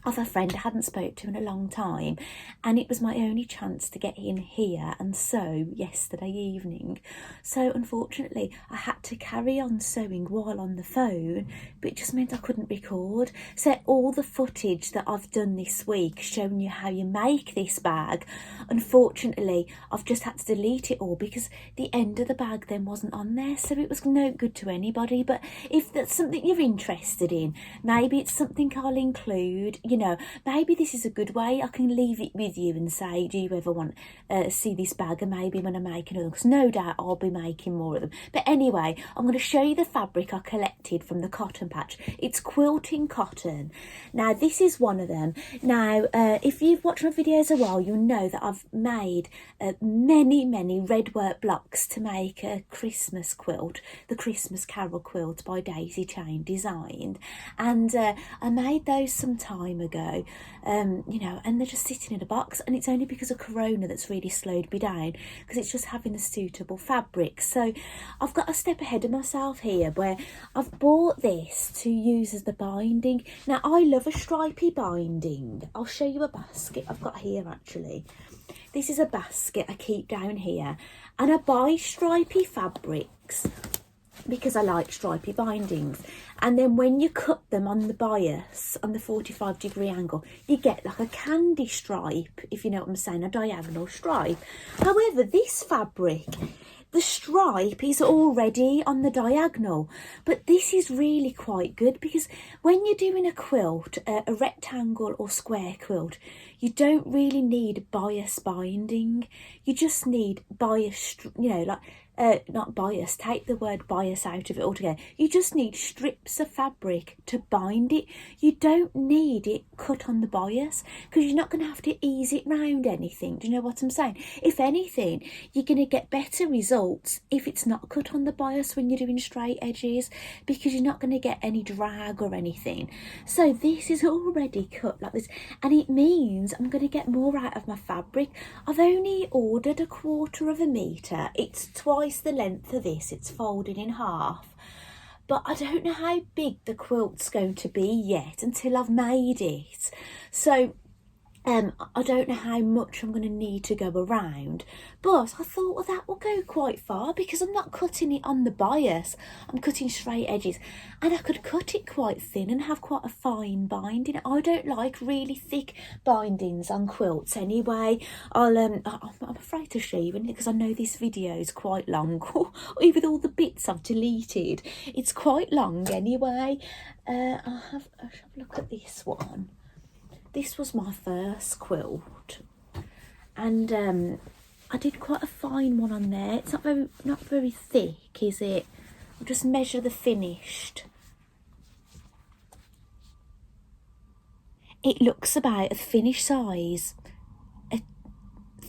of a friend I hadn't spoke to in a long time, and it was my only chance to get in here and sew yesterday evening. So unfortunately I had to carry on sewing while on the phone, but it just meant I couldn't record. So all the footage that I've done this week showing you how you make this bag, unfortunately I've just had to delete it all, because the end of the bag then wasn't on there, so it was no good to anybody. But if that's something you're interested in, maybe it's something I'll include. you know, maybe this is a good way. I can leave it with you and say, do you ever want to see this bag? And maybe when I make another, because no doubt I'll be making more of them. But anyway, I'm going to show you the fabric I collected from the cotton patch. It's quilting cotton. Now, this is one of them. Now, if you've watched my videos a while, you'll know that I've made many red work blocks to make a Christmas quilt, the Christmas Carol quilt by Daisy Chain Designed. And I made those some time ago, you know, and they're just sitting in a box, and it's only because of Corona that's really slowed me down, because it's just having a suitable fabric. So I've got a step ahead of myself here, where I've bought this to use as the binding. Now, I love a stripy binding. I'll show you a basket I've got here actually. This is a basket I keep down here, and I buy stripy fabrics because I like stripy bindings. And then when you cut them on the bias, on the 45-degree angle, you get like a candy stripe, if you know what I'm saying, a diagonal stripe. However, this fabric, the stripe is already on the diagonal, but this is really quite good, because when you're doing a quilt, a rectangle or square quilt, you don't really need bias binding. You just need bias, you know, like not bias, take the word bias out of it altogether. You just need strips of fabric to bind it. You don't need it cut on the bias, because you're not going to have to ease it round anything. Do you know what I'm saying? If anything, you're going to get better results if it's not cut on the bias when you're doing straight edges, because you're not going to get any drag or anything. So this is already cut like this, and it means I'm going to get more out of my fabric. I've only ordered 1/4 metre. It's twice the length of this. It's folded in half, but I don't know how big the quilt's going to be yet until I've made it. So I don't know how much I'm going to need to go around, but I thought, well, that will go quite far, because I'm not cutting it on the bias, I'm cutting straight edges, and I could cut it quite thin and have quite a fine binding. I don't like really thick bindings on quilts anyway. I'm afraid to show you, because I know this video is quite long, or even all the bits I've deleted, it's quite long anyway. I'll have a look at this one. This was my first quilt, and I did quite a fine one on there. It's not very thick, is it? I'll just measure the finished. It looks about a finished size,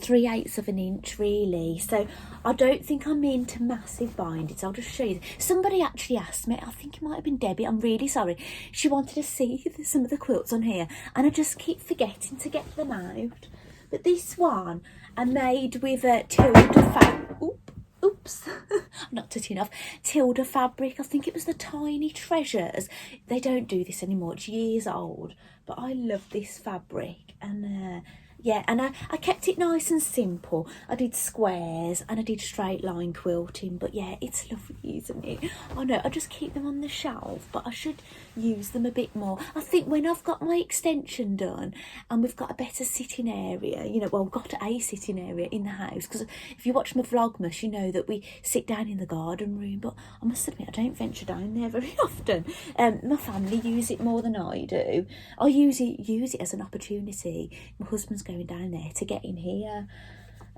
3/8 of an inch really. So I don't think I'm into massive bindings. I'll just show you. Somebody actually asked me, I think it might have been Debbie, I'm really sorry, she wanted to see some of the quilts on here, and I just keep forgetting to get them out. But this one I made with a Tilda fabric. Oops, I'm not touching off. Tilda fabric. I think it was the Tiny Treasures. They don't do this anymore, it's years old, but I love this fabric. And yeah, and I kept it nice and simple. I did squares and I did straight line quilting, but yeah, it's lovely, isn't it? I know, I just keep them on the shelf, but I should use them a bit more. I think when I've got my extension done and we've got a better sitting area, you know, well, we've got a sitting area in the house, because if you watch my Vlogmas, you know that we sit down in the garden room, but I must admit, I don't venture down there very often. My family use it more than I do. I use it as an opportunity. My husband's going down there to get in here.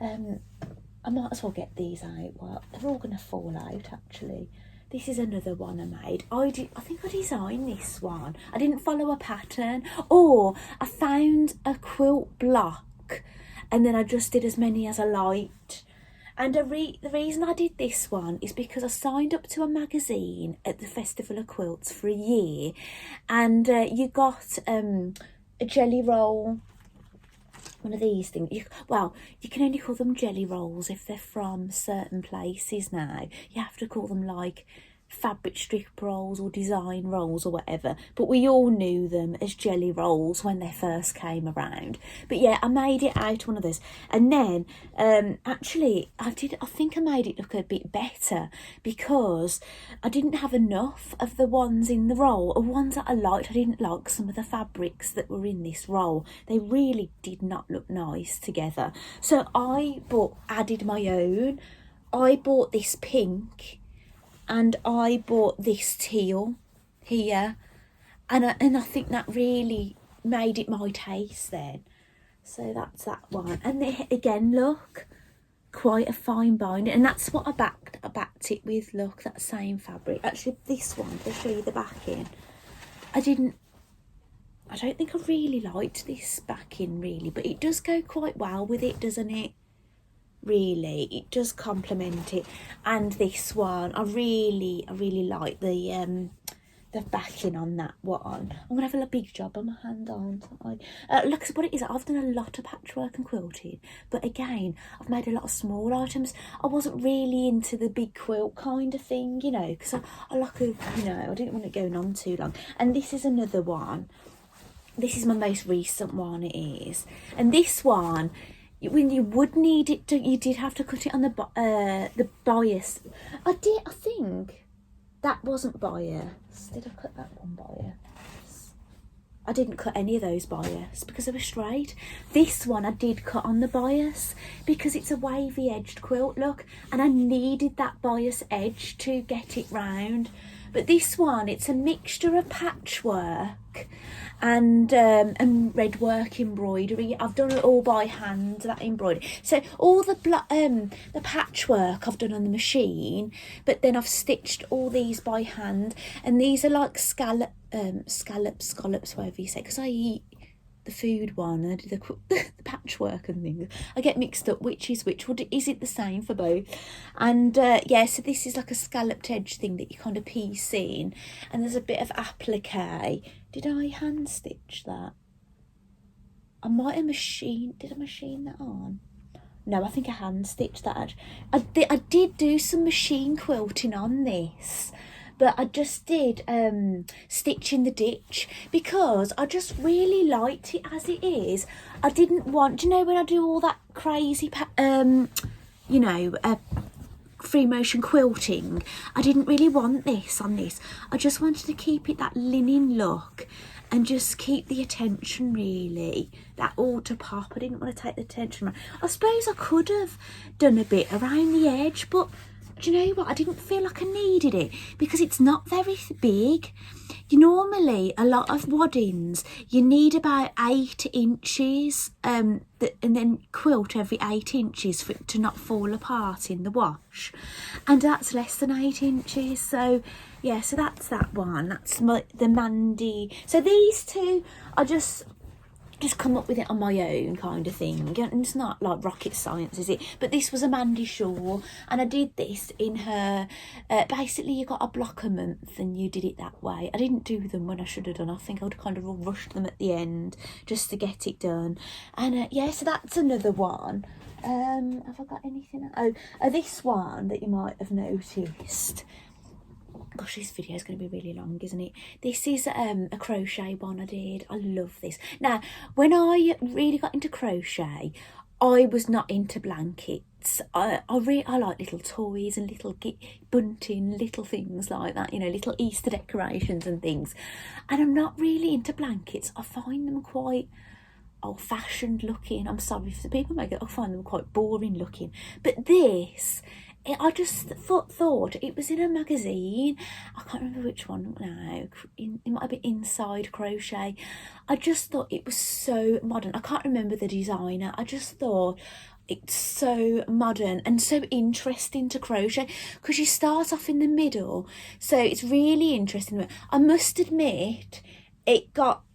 I might as well get these out. Well, they're all going to fall out actually. This is another one I made. I think I designed this one. I didn't follow a pattern, or I found a quilt block and then I just did as many as I liked. And the reason I did this one is because I signed up to a magazine at the Festival of Quilts for a year, and you got a jelly roll, one of these things. Well, you can only call them jelly rolls if they're from certain places now. You have to call them like fabric strip rolls or design rolls or whatever, but we all knew them as jelly rolls when they first came around. But yeah, I made it out one of those, and then actually I think I made it look a bit better, because I didn't have enough of the ones in the roll, or ones that I liked. I didn't like some of the fabrics that were in this roll. They really did not look nice together, so I added my own. I bought this pink, and I bought this teal here, and I think that really made it my taste then. So that's that one. And then, again, look, quite a fine binding, and that's what I backed it with. Look, that same fabric. Actually, this one, I'll show you the backing. I don't think I really liked this backing really, but it does go quite well with it, doesn't it? Really, it does complement it. And this one, I really like the backing on that one. I'm gonna have a big job on my hand, aren't I? Look, what it is, I've done a lot of patchwork and quilting, but again, I've made a lot of small items. I wasn't really into the big quilt kind of thing, you know, because I like a, you know, I didn't want it going on too long. And this is another one. This is my most recent one, it is. And this one, when you would need it, you did have to cut it on the bias. I think that wasn't bias. Did I cut that one bias? I didn't cut any of those bias because they were straight. This one I did cut on the bias because it's a wavy edged quilt, look, and I needed that bias edge to get it round. But this one, it's a mixture of patchwork and red work embroidery. I've done it all by hand, that embroidery. So all the patchwork I've done on the machine, but then I've stitched all these by hand, and these are like scallops, whatever you say, because I eat the food one and I do the patchwork and things. I get mixed up which is which. Is it the same for both? And yeah, so this is like a scalloped edge thing that you kind of piece in, and there's a bit of applique. Did I hand stitch that? I might have did I machine that on? No, I think I hand stitched that. I did do some machine quilting on this, but I just did stitch in the ditch because I just really liked it as it is. I didn't want, you know, when I do all that crazy, you know, free motion quilting, I didn't really want this on this. I just wanted to keep it that linen look and just keep the attention really, that outer pop. I didn't want to take the attention around. I suppose I could have done a bit around the edge, but do you know what? I didn't feel like I needed it because it's not very big. You normally, a lot of waddings, you need about 8 inches and then quilt every 8 inches for it to not fall apart in the wash. And that's less than 8 inches. So yeah, so that's that one. That's the Mandy. So these two, I just come up with it on my own kind of thing, and it's not like rocket science, is it? But this was a Mandy Shaw, and I did this in her basically you got a block a month and you did it that way. I didn't do them when I should have done. I think I would kind of rushed them at the end just to get it done. And yeah, so that's another one. Have I got anything? Oh, this one that you might have noticed. Gosh, this video is going to be really long, isn't it? This is a crochet one I did. I love this. Now, when I really got into crochet, I was not into blankets. I like little toys and little bunting, little things like that, you know, little Easter decorations and things. And I'm not really into blankets. I find them quite old-fashioned looking. I'm sorry if the people make it. I find them quite boring looking. But this, I just thought it was in a magazine. I can't remember which one now. It might have been Inside Crochet. I just thought it was so modern. I can't remember the designer. I just thought it's so modern and so interesting to crochet because you start off in the middle. So it's really interesting. I must admit, it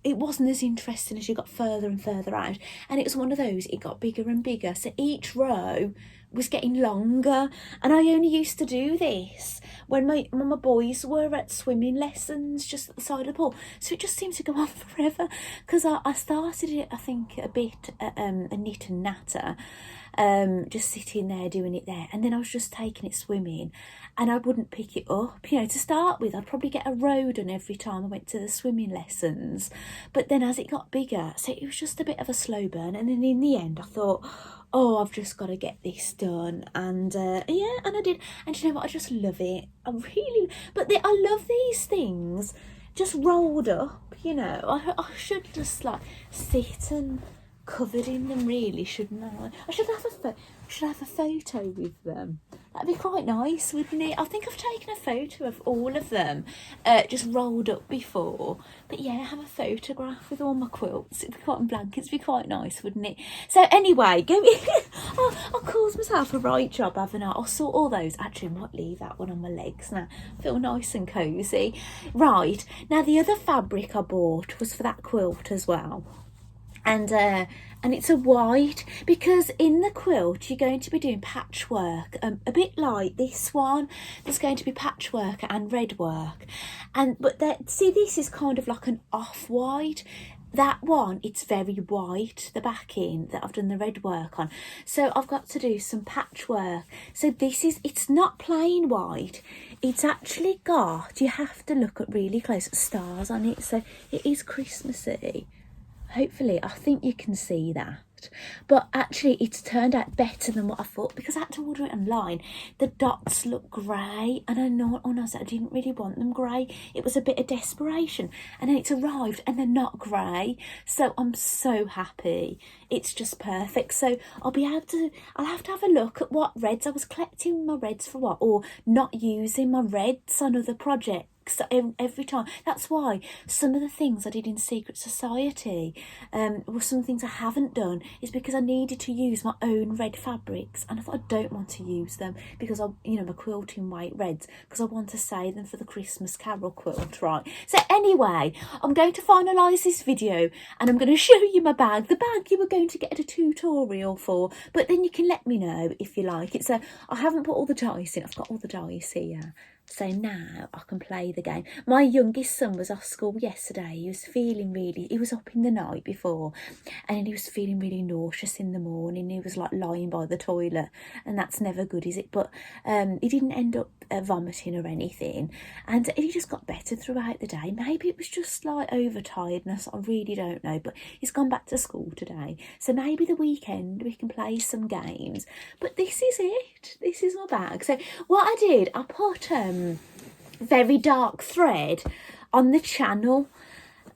wasn't as interesting as you got further and further out, and it was one of those, it got bigger and bigger, so each row was getting longer. And I only used to do this when my boys were at swimming lessons just at the side of the pool, so it just seemed to go on forever because I started it, I think, a bit a knit and natter, just sitting there doing it there, and then I was just taking it swimming, and I wouldn't pick it up. You know, to start with, I'd probably get a row done every time I went to the swimming lessons, but then as it got bigger, so it was just a bit of a slow burn, and then in the end I thought, oh, I've just got to get this done. And yeah, and I did. And you know what? I just love it. I love these things just rolled up, you know. I should just like sit and covered in them, really, shouldn't I? I should have a photo with them. That'd be quite nice, wouldn't it? I think I've taken a photo of all of them, just rolled up before. But yeah, have a photograph with all my quilts. It'd be quite blankets. It'd be quite nice, wouldn't it? So anyway, go. I'll cause myself a right job, haven't I? I'll sort all those. Actually, I might leave that one on my legs now. I feel nice and cosy. Right, now the other fabric I bought was for that quilt as well. And it's a white, because in the quilt you're going to be doing patchwork, a bit like this one. There's going to be patchwork and red work, but see, this is kind of like an off-white. That one, it's very white, the backing that I've done the red work on. So I've got to do some patchwork. So it's not plain white. It's actually got, you have to look at really close, stars on it. So it is Christmassy. Hopefully, I think you can see that. But actually, it's turned out better than what I thought, because I had to order it online. The dots look grey, and I know, honestly, I didn't really want them grey. It was a bit of desperation. And then it's arrived, and they're not grey. So I'm so happy. It's just perfect. So I'll have to have a look at what reds. I was collecting my reds for what, or not using my reds on other projects. Every time. That's why some of the things I did in Secret Society, or some things I haven't done, is because I needed to use my own red fabrics, and I thought I don't want to use them because I'm quilting white reds, because I want to save them for the Christmas Carol quilt, right? So anyway, I'm going to finalise this video, and I'm going to show you my bag. The bag you were going to get a tutorial for, but then you can let me know if you like it. So I haven't put all the dice in. I've got all the dice here. So now I can play the game. My youngest son was off school yesterday. He was up in the night before, and then he was feeling really nauseous in the morning. He was like lying by the toilet, and that's never good, is it? But he didn't end up vomiting or anything, and he just got better throughout the day. Maybe it was just like overtiredness, I really don't know, but he's gone back to school today, so maybe the weekend we can play some games. But this is it. This is my bag. So what I did, I put very dark thread on the channel.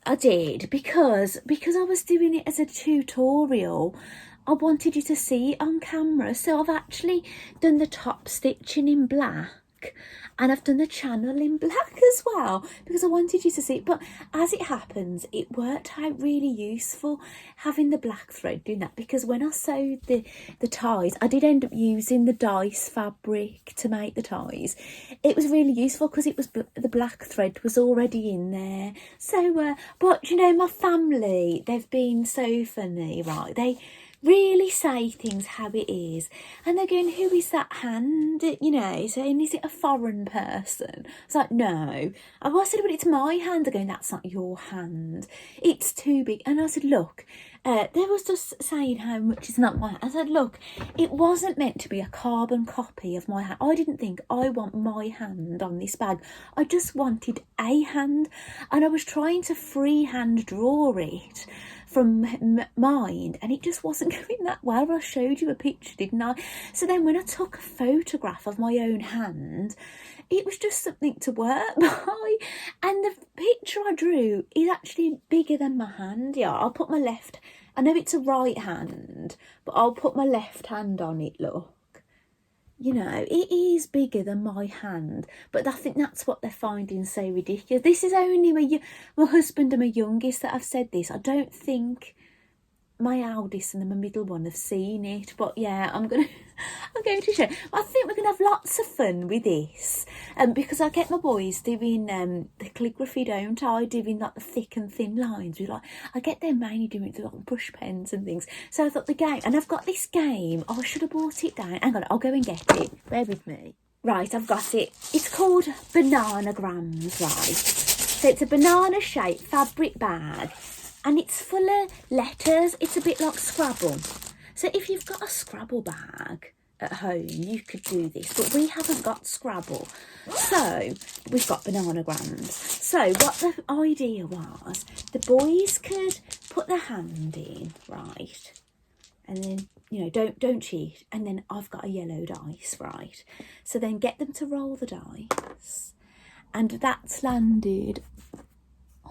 I did because I was doing it as a tutorial. I wanted you to see it on camera, so I've actually done the top stitching in black, and I've done the channel in black as well, because I wanted you to see it. But as it happens, it worked out really useful having the black thread doing that, because when I sewed the ties, I did end up using the dice fabric to make the ties. It was really useful because it was the black thread was already in there. So but my family, they've been so funny, right? They really say things how it is, and they're going, who is that hand, saying, is it a foreign person? It's like, no. I said, but it's my hand. They're going, that's not your hand, it's too big. And I said, look, they was just saying how much is not my hand. I said, look, it wasn't meant to be a carbon copy of my hand. I didn't think I want my hand on this bag. I just wanted a hand, and I was trying to freehand draw it from mind, and it just wasn't going that well. I showed you a picture, didn't I? So then when I took a photograph of my own hand, it was just something to work by, and the picture I drew is actually bigger than my hand. Yeah, I'll put my left, I know it's a right hand, but I'll put my left hand on it, look. It is bigger than my hand, but I think that's what they're finding so ridiculous. This is only my husband and my youngest that have said this. I don't think my eldest and my middle one have seen it, but yeah, I'm going to show. I think we're going to have lots of fun with this, because I get my boys doing the calligraphy, don't I? Doing like the thick and thin lines. I get them mainly doing it with like brush pens and things. So I thought the game, and I've got this game. Oh, I should have brought it down. Hang on, I'll go and get it. Bear with me. Right, I've got it. It's called Bananagrams, right? So it's a banana shaped fabric bag, and it's full of letters. It's a bit like Scrabble. So if you've got a Scrabble bag at home, you could do this, but we haven't got Scrabble, so we've got Bananagrams. So what the idea was, the boys could put their hand in, right, and then don't cheat, and then I've got a yellow dice, right, so then get them to roll the dice, and that's landed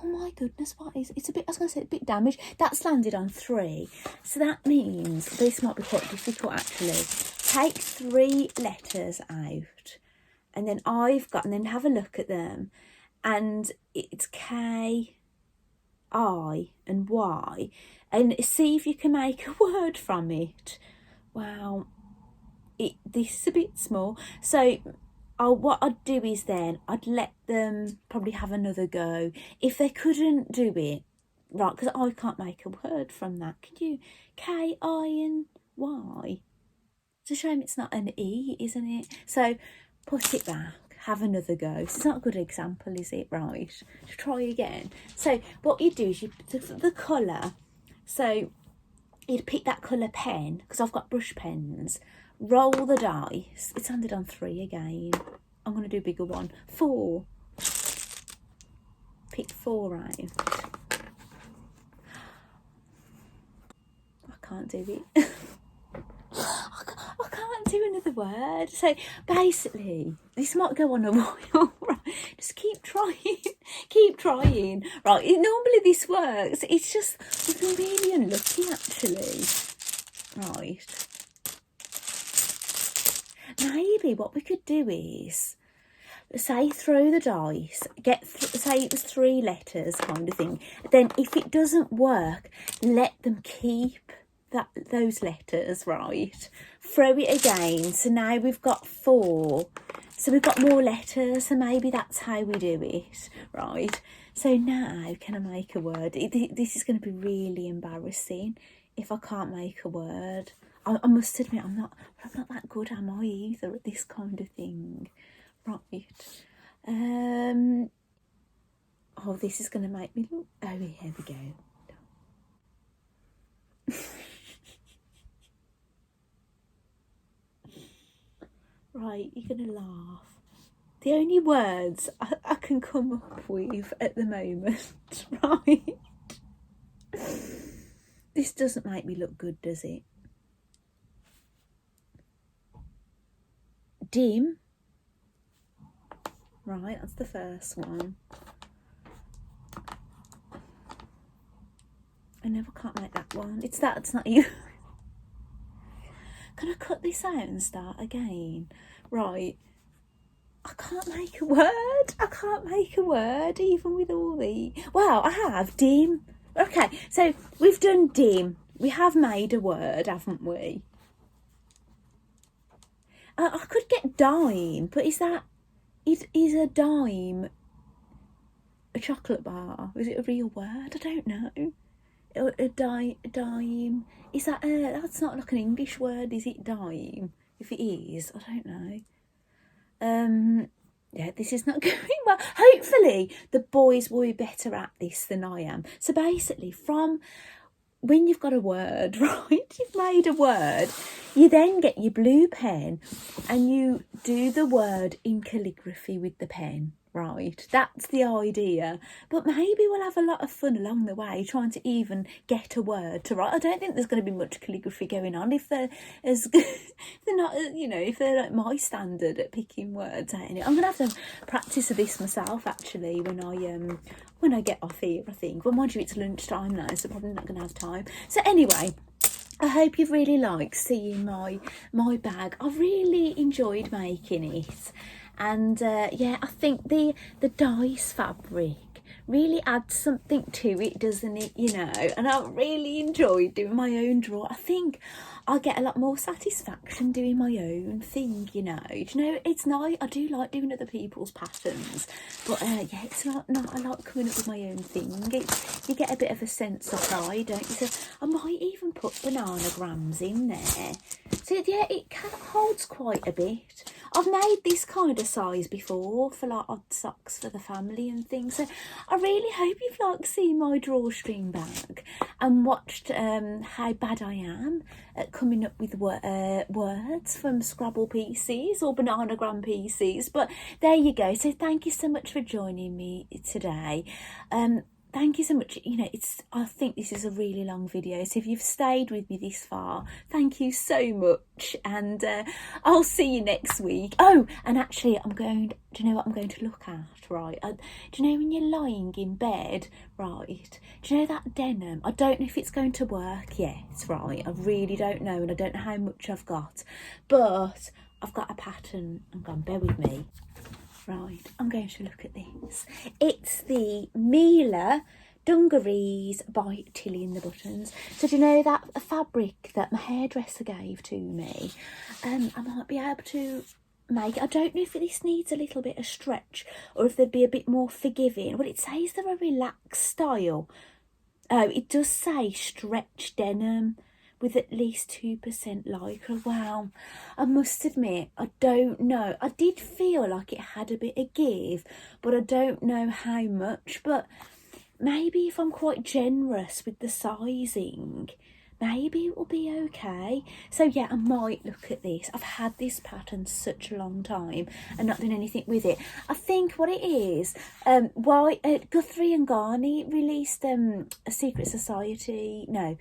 Oh my goodness, what is it's a bit, I was going to say, a bit damaged. That's landed on 3. So that means, this might be quite difficult actually. Take 3 letters out, and then and then have a look at them. And it's K, I and Y. And see if you can make a word from it. Wow. This is a bit small. So what I'd do is then I'd let them probably have another go. If they couldn't do it, right, because I can't make a word from that. Can you? K, I and Y. It's a shame it's not an E, isn't it? So put it back, have another go. It's not a good example, is it? Right, try again. So what you do is you the colour. So you'd pick that colour pen, because I've got brush pens. Roll the dice. It's landed on 3 again. I'm going to do a bigger one. 4. Pick 4 out. I can't do it. I can't do another word. So basically, this might go on a while. Right? Just keep trying. Keep trying. Right, normally this works. It's just, we've been really unlucky actually. Right. Maybe what we could do is, say, throw the dice, say it was 3 letters kind of thing. Then if it doesn't work, let them keep those letters, right? Throw it again. So now we've got 4. So we've got more letters. So maybe that's how we do it, right? So now, can I make a word? This is going to be really embarrassing if I can't make a word. I must admit, I'm not that good, am I, either, at this kind of thing. Right. Oh, this is going to make me look... Oh, here we go. Right, you're going to laugh. The only words I can come up with at the moment, right? This doesn't make me look good, does it? Dim. Right, that's the first one. I never can't make that one. It's not you. Can I cut this out and start again? Right. I can't make a word. I can't make a word, even with all the... Wow, I have. Dim. Okay, so we've done dim. We have made a word, haven't we? I could get dime, but is a dime a chocolate bar? Is it a real word? I don't know. A dime. Is that that's not like an English word, is it, dime? If it is, I don't know. Yeah, this is not going well. Hopefully the boys will be better at this than I am. So basically, from when you've got a word, right, you've made a word, you then get your blue pen and you do the word in calligraphy with the pen, right? That's the idea. But maybe we'll have a lot of fun along the way trying to even get a word to write. I don't think there's going to be much calligraphy going on if they're as good, if they're not, if they're like my standard at picking words out. I'm going to have to practice this myself actually when I get off here, I think. Well, mind you, it's lunchtime now, so probably not going to have time. So anyway, I hope you've really liked seeing my bag. I've really enjoyed making it. And yeah, I think the dice fabric really adds something to it, doesn't it? And I really enjoyed doing my own draw. I think I get a lot more satisfaction doing my own thing, it's nice. I do like doing other people's patterns, but yeah, it's not I like coming up with my own thing. You get a bit of a sense of pride, don't you? So I might even put bananagrams in there. So yeah, it holds quite a bit. I've made this kind of size before for like odd socks for the family and things. So I really hope you've liked seeing my drawstring bag and watched how bad I am at coming up with words from Scrabble pieces or bananagram pieces. But there you go. So thank you so much for joining me today. thank you so much. You know, I think this is a really long video, so if you've stayed with me this far, thank you so much, and I'll see you next week. Oh, and actually, do you know what I'm going to look at, right? Do you know when you're lying in bed, right? Do you know that denim? I don't know if it's going to work yet, right? I really don't know, and I don't know how much I've got, but I've got a pattern. I'm going, bear with me. Right, I'm going to look at this. It's the Mila Dungarees by Tilly and the Buttons. So do you know that fabric that my hairdresser gave to me? I might be able to make it. I don't know if this needs a little bit of stretch or if they'd be a bit more forgiving. Well, it says they're a relaxed style. Oh, it does say stretch denim with at least 2% lycra. Wow, I must admit, I don't know. I did feel like it had a bit of give, but I don't know how much. But maybe if I'm quite generous with the sizing, maybe it will be okay. So yeah, I might look at this. I've had this pattern such a long time and not done anything with it. I think what it is, Guthrie and Garney released a Secret Society, no,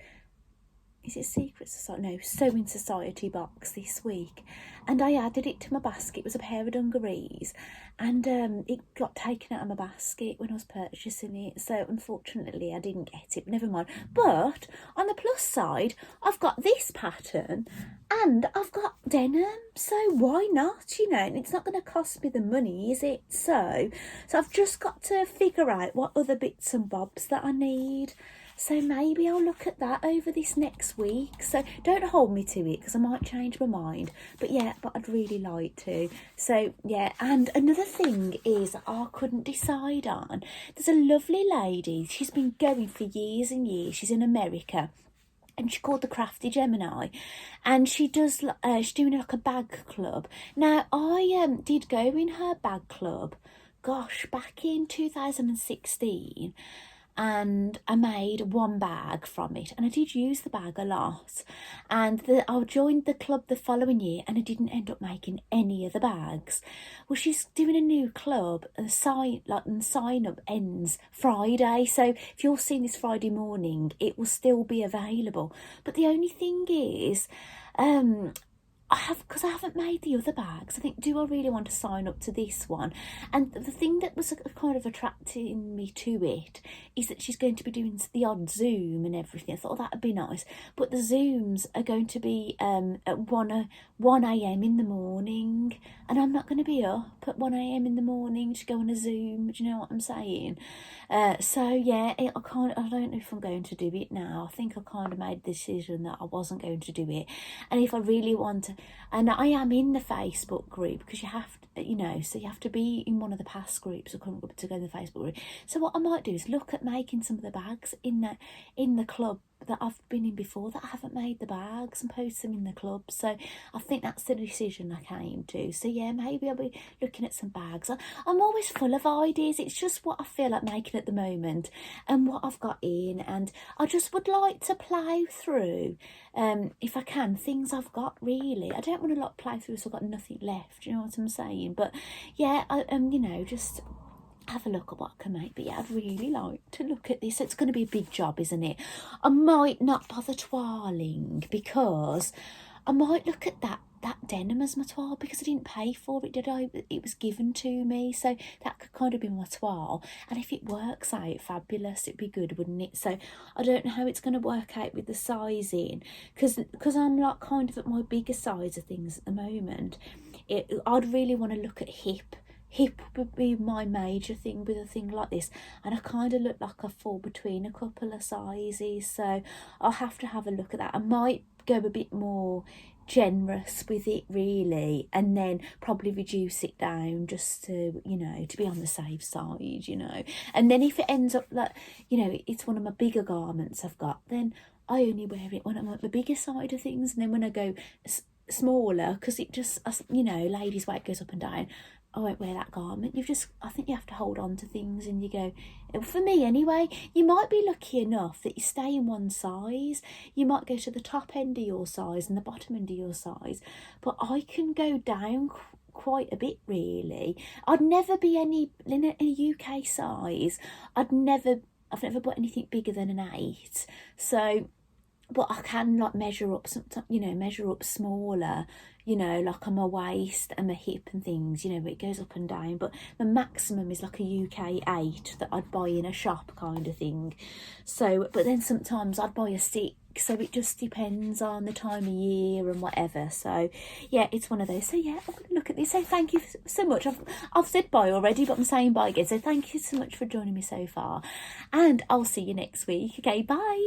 is it Secret Society? No, Sewing Society box this week, and I added it to my basket. It was a pair of dungarees, and it got taken out of my basket when I was purchasing it, so unfortunately I didn't get it. Never mind. But on the plus side, I've got this pattern and I've got denim, so why not, you know? And it's not going to cost me the money, is it? So I've just got to figure out what other bits and bobs that I need. So maybe I'll look at that over this next week. So don't hold me to it because I might change my mind. But yeah, but I'd really like to. So yeah, and another thing is I couldn't decide on. There's a lovely lady. She's been going for years and years. She's in America. And she's called the Crafty Gemini, and she's doing like a bag club. Now I did go in her bag club, gosh, back in 2016. And I made one bag from it, and I did use the bag a lot, and I joined the club the following year and I didn't end up making any of the bags. Well, she's doing a new club, and the sign up ends Friday, so if you're seeing this Friday morning it will still be available. But the only thing is because I haven't made the other bags, I think, do I really want to sign up to this one? And the thing that was kind of attracting me to it is that she's going to be doing the odd Zoom and everything. I thought that'd be nice. But the Zooms are going to be at 1 a.m. in the morning, and I'm not going to be up at 1 a.m. in the morning to go on a Zoom. Do you know what I'm saying? So yeah, I don't know if I'm going to do it now. I think I kind of made the decision that I wasn't going to do it. And if I really want to, and I am in the Facebook group, because you have to, you know, so you have to be in one of the past groups to go in the Facebook group. So what I might do is look at making some of the bags in the club that I've been in before that I haven't made the bags, and post them in the club. So I think that's the decision I came to. So yeah, maybe I'll be looking at some bags. I'm always full of ideas. It's just what I feel like making at the moment and what I've got in, and I just would like to plough through, if I can, things I've got. Really, I don't want to plough through so I've got nothing left. You know what I'm saying? But yeah, you know, just have a look at what I can make. But yeah, I'd really like to look at this. It's going to be a big job, isn't it? I might not bother toiling, because I might look at that denim as my toile, because I didn't pay for it, did I? It was given to me, so that could kind of be my toile. And if it works out, fabulous, it'd be good, wouldn't it? So I don't know how it's going to work out with the sizing, because I'm like kind of at my bigger size of things at the moment. I'd really want to look at hip would be my major thing with a thing like this, and I kind of look like I fall between a couple of sizes, so I'll have to have a look at that. I might go a bit more generous with it, really, and then probably reduce it down just to, you know, to be on the safe side, you know. And then if it ends up like, you know, it's one of my bigger garments I've got, then I only wear it when I'm at the bigger side of things. And then when I go smaller, because it just, you know, ladies' weight goes up and down, I won't wear that garment. I think you have to hold on to things, and you go, for me anyway, you might be lucky enough that you stay in one size. You might go to the top end of your size and the bottom end of your size, but I can go down quite a bit, really. I'd never be in a UK size. I'd never I've never bought anything bigger than an 8. So, but I can like measure up sometimes, you know, measure up smaller, you know, like on my waist and my hip and things, you know, it goes up and down. But the maximum is like a UK 8 that I'd buy in a shop kind of thing. So, but then sometimes I'd buy a 6. So it just depends on the time of year and whatever. So yeah, it's one of those. So yeah, I'm gonna look at this. So thank you so much. I've said bye already, but I'm saying bye again. So thank you so much for joining me so far, and I'll see you next week. Okay, bye.